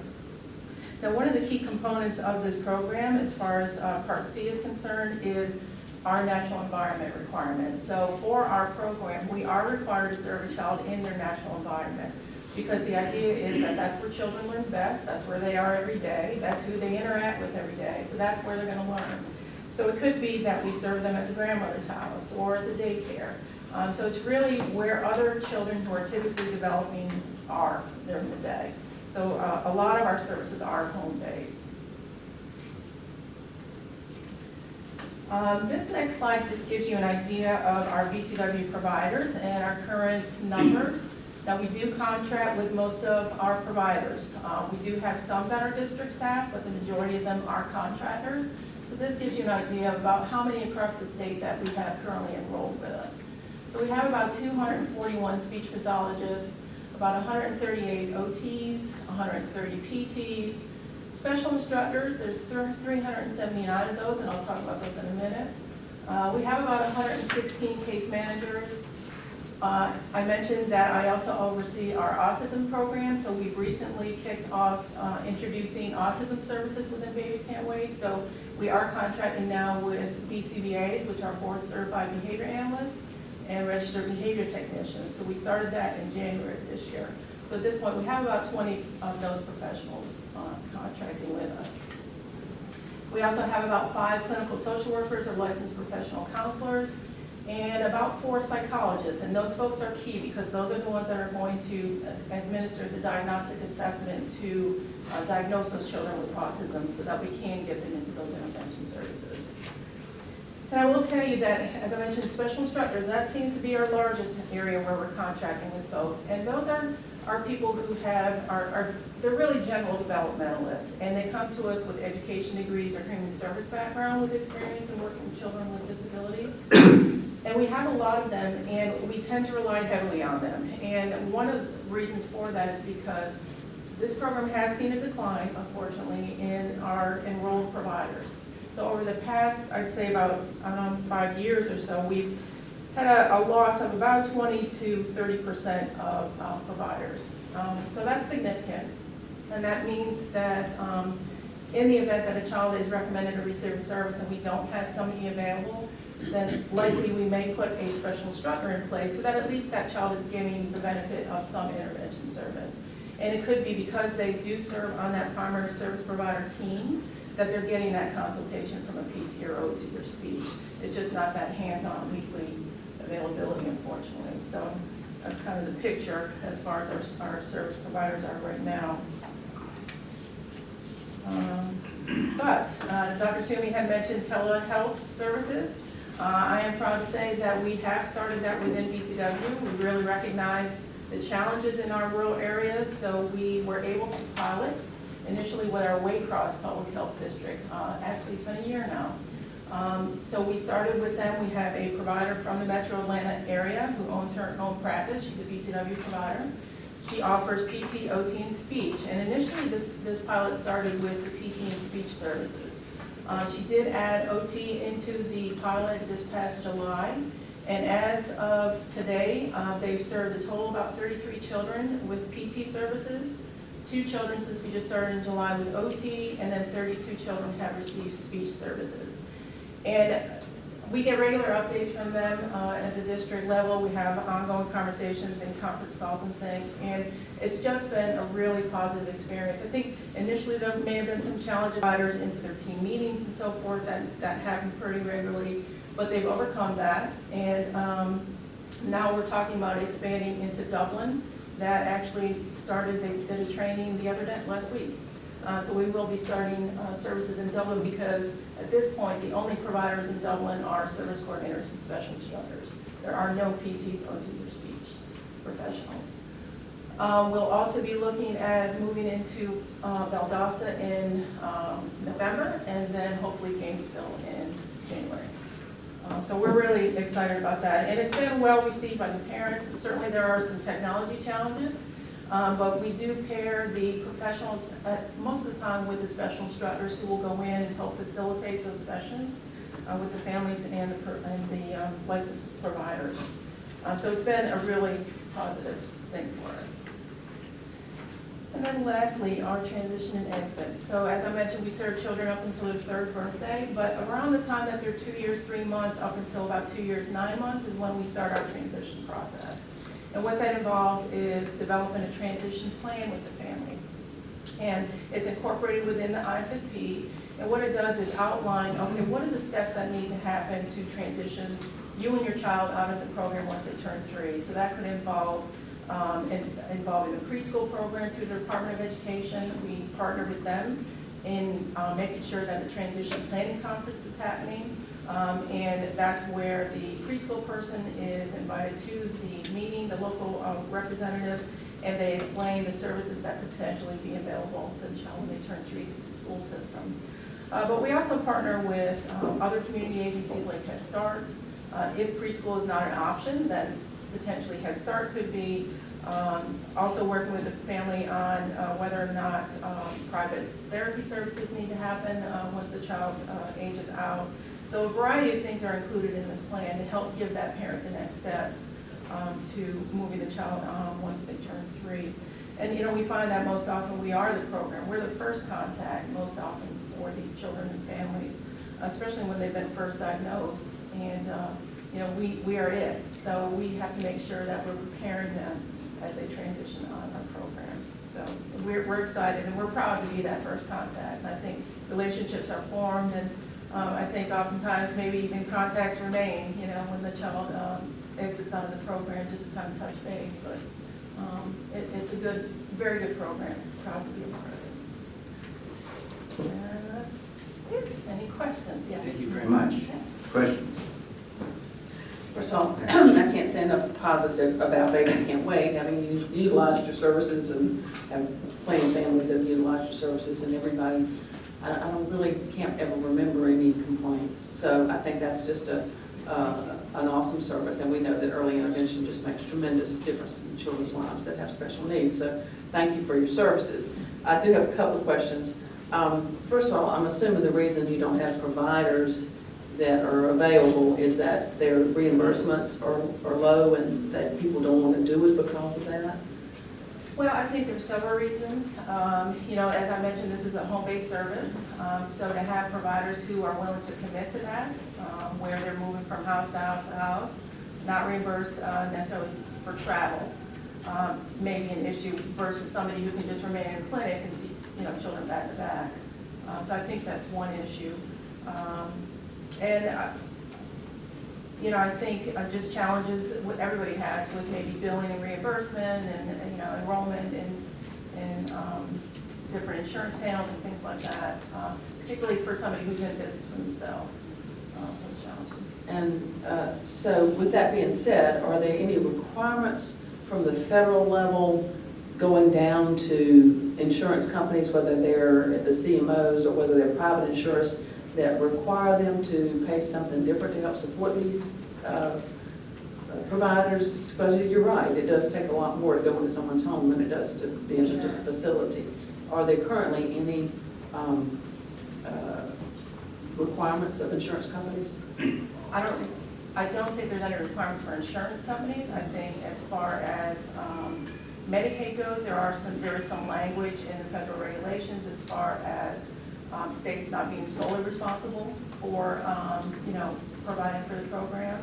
Now, one of the key components of this program, as far as Part C is concerned, is our natural environment requirements. So for our program, we are required to serve a child in their natural environment, because the idea is that that's where children learn best, that's where they are every day, that's who they interact with every day, so that's where they're going to learn. So it could be that we serve them at the grandmother's house or at the daycare. So it's really where other children who are typically developing are during the day. So a lot of our services are home-based. This next slide just gives you an idea of our BCW providers and our current numbers. Now, we do contract with most of our providers. We do have some that are district staff, but the majority of them are contractors. So this gives you an idea about how many across the state that we have currently enrolled with us. So we have about 241 speech pathologists, about 138 OTs, 130 PTs, special instructors, there's 379 of those, and I'll talk about those in a minute. We have about 116 case managers. I mentioned that I also oversee our autism program, so we've recently kicked off introducing autism services within Babies Can't Wait. So we are contracting now with BCBAs, which are board certified behavior analysts, and registered behavior technicians. So we started that in January of this year. So at this point, we have about 20 of those professionals contracting with us. We also have about 5 clinical social workers or licensed professional counselors, and about 4 psychologists. And those folks are key because those are the ones that are going to administer the diagnostic assessment to diagnose those children with autism so that we can get them into those intervention services. And I will tell you that, as I mentioned, special instructors, that seems to be our largest area where we're contracting with folks. And those are people who they're really general developmentalists. And they come to us with education degrees or human service background with experience in working with children with disabilities. And we have a lot of them, and we tend to rely heavily on them. And one of the reasons for that is because this program has seen a decline, unfortunately, in our enrolled providers. So over the past, I'd say about 5 years or so, we've had a loss of about 20 to 30% of providers. So that's significant. And that means that in the event that a child is recommended to receive a service and we don't have somebody available, then likely we may put a special instructor in place so that at least that child is getting the benefit of some intervention service. And it could be because they do serve on that primary service provider team that they're getting that consultation from a PT or OT or speech. It's just not that hands-on weekly availability, unfortunately. So that's kind of the picture as far as our service providers are right now. But Dr. Toomey had mentioned telehealth services. I am proud to say that we have started that within BCW. We really recognize the challenges in our rural areas, so we were able to pilot initially with our Waycross Public Health District. Actually, it's been a year now. So we started with them. We have a provider from the Metro Atlanta area who owns her own practice. She's a BCW provider. She offers PT, OT, and speech. And initially, this pilot started with the PT and speech services. She did add OT into the pilot this past July. And as of today, they've served a total of about 33 children with PT services, 2 children since we just started in July with OT, and then 32 children have received speech services. And we get regular updates from them at the district level. We have ongoing conversations and conference calls and things, and it's just been a really positive experience. I think initially there may have been some challenges providers into their team meetings and so forth that happen pretty regularly, but they've overcome that. And now we're talking about expanding into Dublin that actually started, they did a training last week. So we will be starting services in Dublin because at this point, the only providers in Dublin are service coordinators and special instructors. There are no PTs or teacher speech professionals. We'll also be looking at moving into Valdosta in November and then hopefully Gainesville in January. So we're really excited about that. And it's been well received by the parents. Certainly there are some technology challenges, but we do pair the professionals most of the time with the special instructors who will go in and help facilitate those sessions with the families and the licensed providers. So it's been a really positive thing for us. And then lastly, our transition and exit. So as I mentioned, we serve children up until their third birthday, but around the time that they're 2 years, 3 months, up until about 2 years, 9 months is when we start our transition process. And what that involves is developing a transition plan with the family. And it's incorporated within the IFSP. And what it does is outline, okay, what are the steps that need to happen to transition you and your child out of the program once they turn 3. So that could involve involving a preschool program through the Department of Education. We partner with them in making sure that the transition planning conference is happening. And that's where the preschool person is invited to the meeting, the local representative, and they explain the services that could potentially be available to the child when they turn 3 through the school system. But we also partner with other community agencies like Head Start. If preschool is not an option, then potentially Head Start could be. Also working with the family on whether or not private therapy services need to happen once the child ages out. So a variety of things are included in this plan to help give that parent the next steps to moving the child on once they turn 3. And we find that most often we are the program. We're the first contact most often for these children and families, especially when they've been first diagnosed. And we are it. So we have to make sure that we're preparing them as they transition on our program. So we're excited and we're proud to be that first contact. And I think relationships are formed, and I think oftentimes maybe even contacts remain, when the child exits out of the program, just to kind of touch base. But it's a good, very good program. Proud to be a part of it. And that's it. Any questions? Yes. Thank you very much. Okay. Questions? First of all, I can't say enough positive about Babies Can't Wait, having utilized your services and have plenty of families that have utilized your services, and everybody, I can't ever remember any complaints. So I think that's just an awesome service, and we know that early intervention just makes tremendous difference in children's lives that have special needs. So thank you for your services. I do have a couple of questions. First of all, I'm assuming the reason you don't have providers that are available is that their reimbursements are low and that people don't want to do it because of that? Well, I think there's several reasons. As I mentioned, this is a home-based service. So to have providers who are willing to commit to that, where they're moving from house to house to house, not reimbursed necessarily for travel, may be an issue versus somebody who can just remain in a clinic and see, children back to back. So I think that's one issue. I think just challenges what everybody has with maybe billing and reimbursement and enrollment in different insurance panels and things like that, particularly for somebody who's in business for themselves. Some challenges. And so with that being said, are there any requirements from the federal level going down to insurance companies, whether they're at the CMOs or whether they're private insurers, that require them to pay something different to help support these providers? Because you're right, it does take a lot more to go into someone's home than it does to be in just a facility. Are there currently any requirements of insurance companies? I don't think there's any requirements for insurance companies. I think as far as Medicaid goes, there is some language in the federal regulations as far as states not being solely responsible for, providing for the program.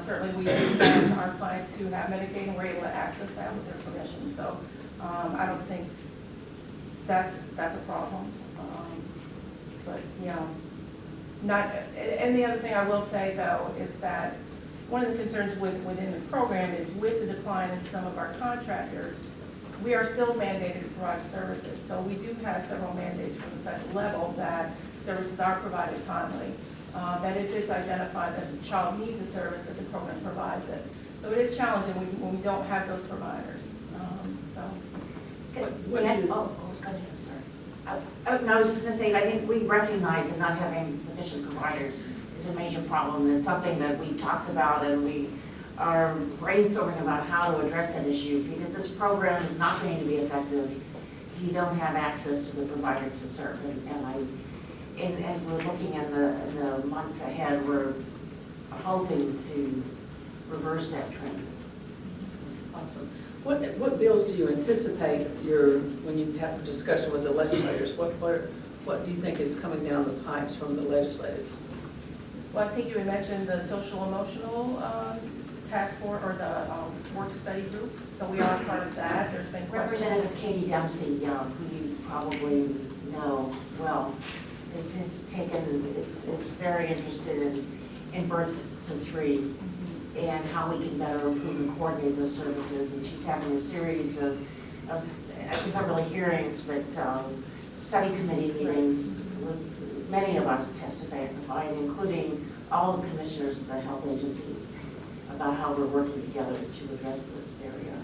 Certainly we do have our clients who have Medicaid and we're able to access that with their permission. So I don't think that's a problem. And the other thing I will say though is that one of the concerns within the program is with the decline in some of our contractors, we are still mandated to provide services. So we do have several mandates from the federal level that services are provided timely, that if it's identified that the child needs a service, that the program provides it. So it is challenging when we don't have those providers. What do you- Go ahead, I'm sorry. No, I was just gonna say, I think we recognize that not having sufficient providers is a major problem, and it's something that we've talked about, and we are brainstorming about how to address that issue, because this program is not going to be effective if you don't have access to the provider to serve. And we're looking in the months ahead, we're hoping to reverse that trend. Awesome. What bills do you anticipate when you have a discussion with the legislators? What do you think is coming down the pipes from the legislative? Well, I think you had mentioned the social emotional task force or the work study group. So we are part of that. There's been questions. Representative Katie Dempsey, who you probably know well, is very interested in birth to 3 and how we can better improve and coordinate those services. And she's having a series of these aren't really hearings, but study committee meetings with many of us testifying, including all the commissioners of the health agencies, about how we're working together to address this area.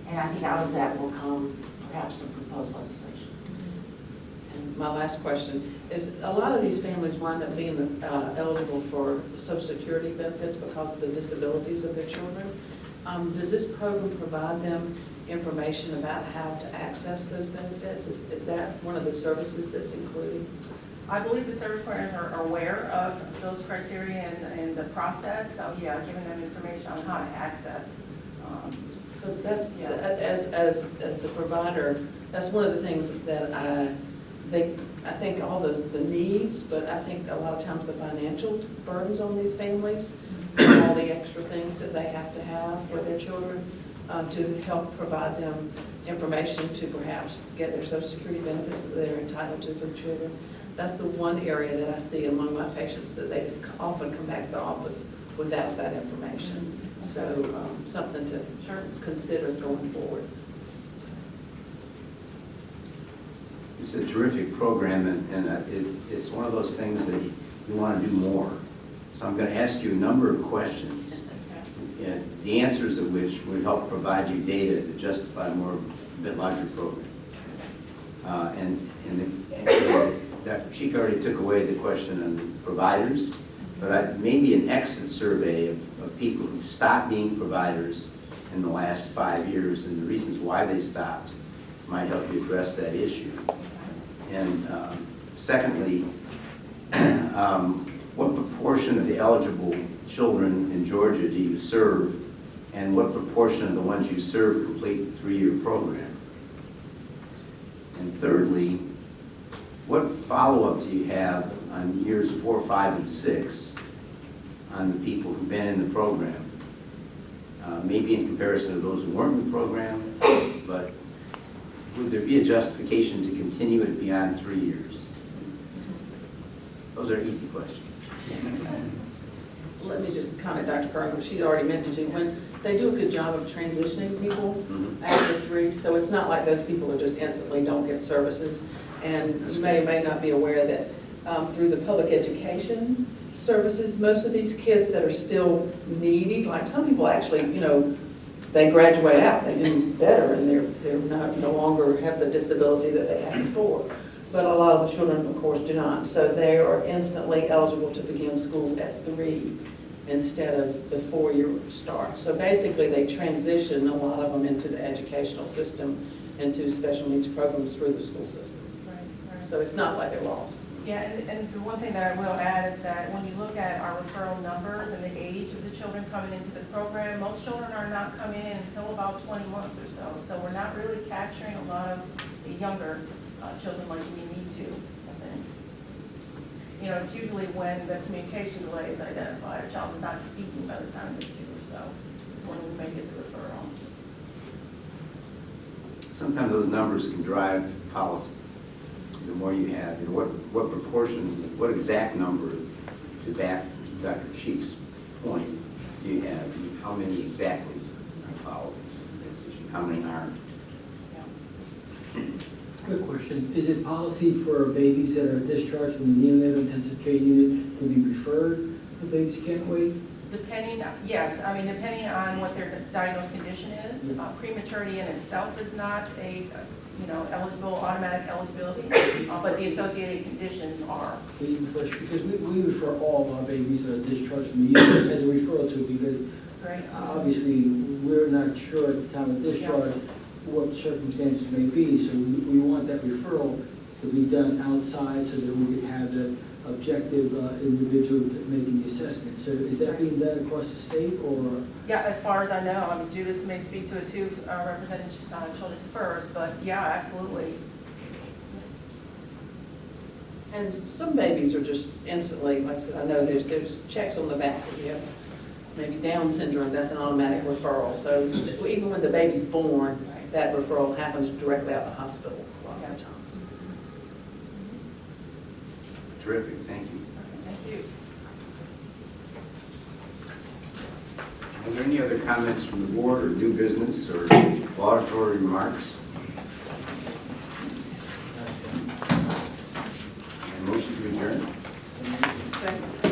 And I think out of that will come perhaps some proposed legislation. And my last question is, a lot of these families wind up being eligible for Social Security benefits because of the disabilities of their children. Does this program provide them information about how to access those benefits? Is that one of the services that's included? I believe the service providers are aware of those criteria and the process. So yeah, giving them information on how to access. Because that's, as a provider, that's one of the things that I think all the needs, but I think a lot of times the financial burdens on these families, all the extra things that they have to have for their children, to help provide them information to perhaps get their Social Security benefits that they're entitled to for the children. That's the one area that I see among my patients that they often come back to the office without that information. So something to consider going forward. It's a terrific program, and it's one of those things that you want to do more. So I'm going to ask you a number of questions, and the answers of which would help provide you data to justify a bit larger program. Dr. Cheek already took away the question on the providers, but maybe an exit survey of people who stopped being providers in the last 5 years and the reasons why they stopped might help you address that issue. And secondly, what proportion of the eligible children in Georgia do you serve, and what proportion of the ones you serve complete the 3-year program? And thirdly, what follow-up do you have on years 4, 5, and 6 on the people who've been in the program? Maybe in comparison to those who weren't in the program, but would there be a justification to continue it beyond 3 years? Those are easy questions. Let me just comment, Dr. Carter, she already mentioned to you, when they do a good job of transitioning people after 3, so it's not like those people are just instantly don't get services. And you may or may not be aware that through the public education services, most of these kids that are still needy, like some people actually, they graduate out, they do better, and they're no longer have the disability that they had before. But a lot of the children, of course, do not. So they are instantly eligible to begin school at 3 instead of the 4-year start. So basically, they transition a lot of them into the educational system, into special needs programs through the school system. Right. So it's not like they're lost. Yeah, and the one thing that I will add is that when you look at our referral numbers and the age of the children coming into the program, most children are not coming in until about 20 months or so. So we're not really capturing a lot of the younger children like we need to, I think. It's usually when the communication delay is identified, a child is not speaking by the time they're 2 or so, is when we make it the referral. Sometimes those numbers can drive policy. The more you have, what proportion, what exact number, to back Dr. Cheek's point, do you have? How many exactly are following this issue? How many aren't? Good question. Is it policy for babies that are discharged from the neonatal intensive care unit to be referred to Babies Can't Wait? Depending, yes, I mean, depending on what their diagnosed condition is, prematurity in itself is not a, eligible, automatic eligibility, but the associated conditions are. Because we refer all our babies that are discharged from the unit as a referral to, because Right. obviously, we're not sure at the time of discharge what the circumstances may be, so we want that referral to be done outside so that we can have the objective individual making the assessment. So is that being done across the state, or? Yeah, as far as I know, I mean, Judith may speak to it too, representing Children's First, but yeah, absolutely. And some babies are just instantly, like I said, I know there's checks on the back if you have maybe Down syndrome, that's an automatic referral. So even when the baby's born, that referral happens directly out of the hospital lots of Yes. times. Terrific, thank you. Thank you. Are there any other comments from the board or new business or auditory remarks? And motion to adjourn? Second.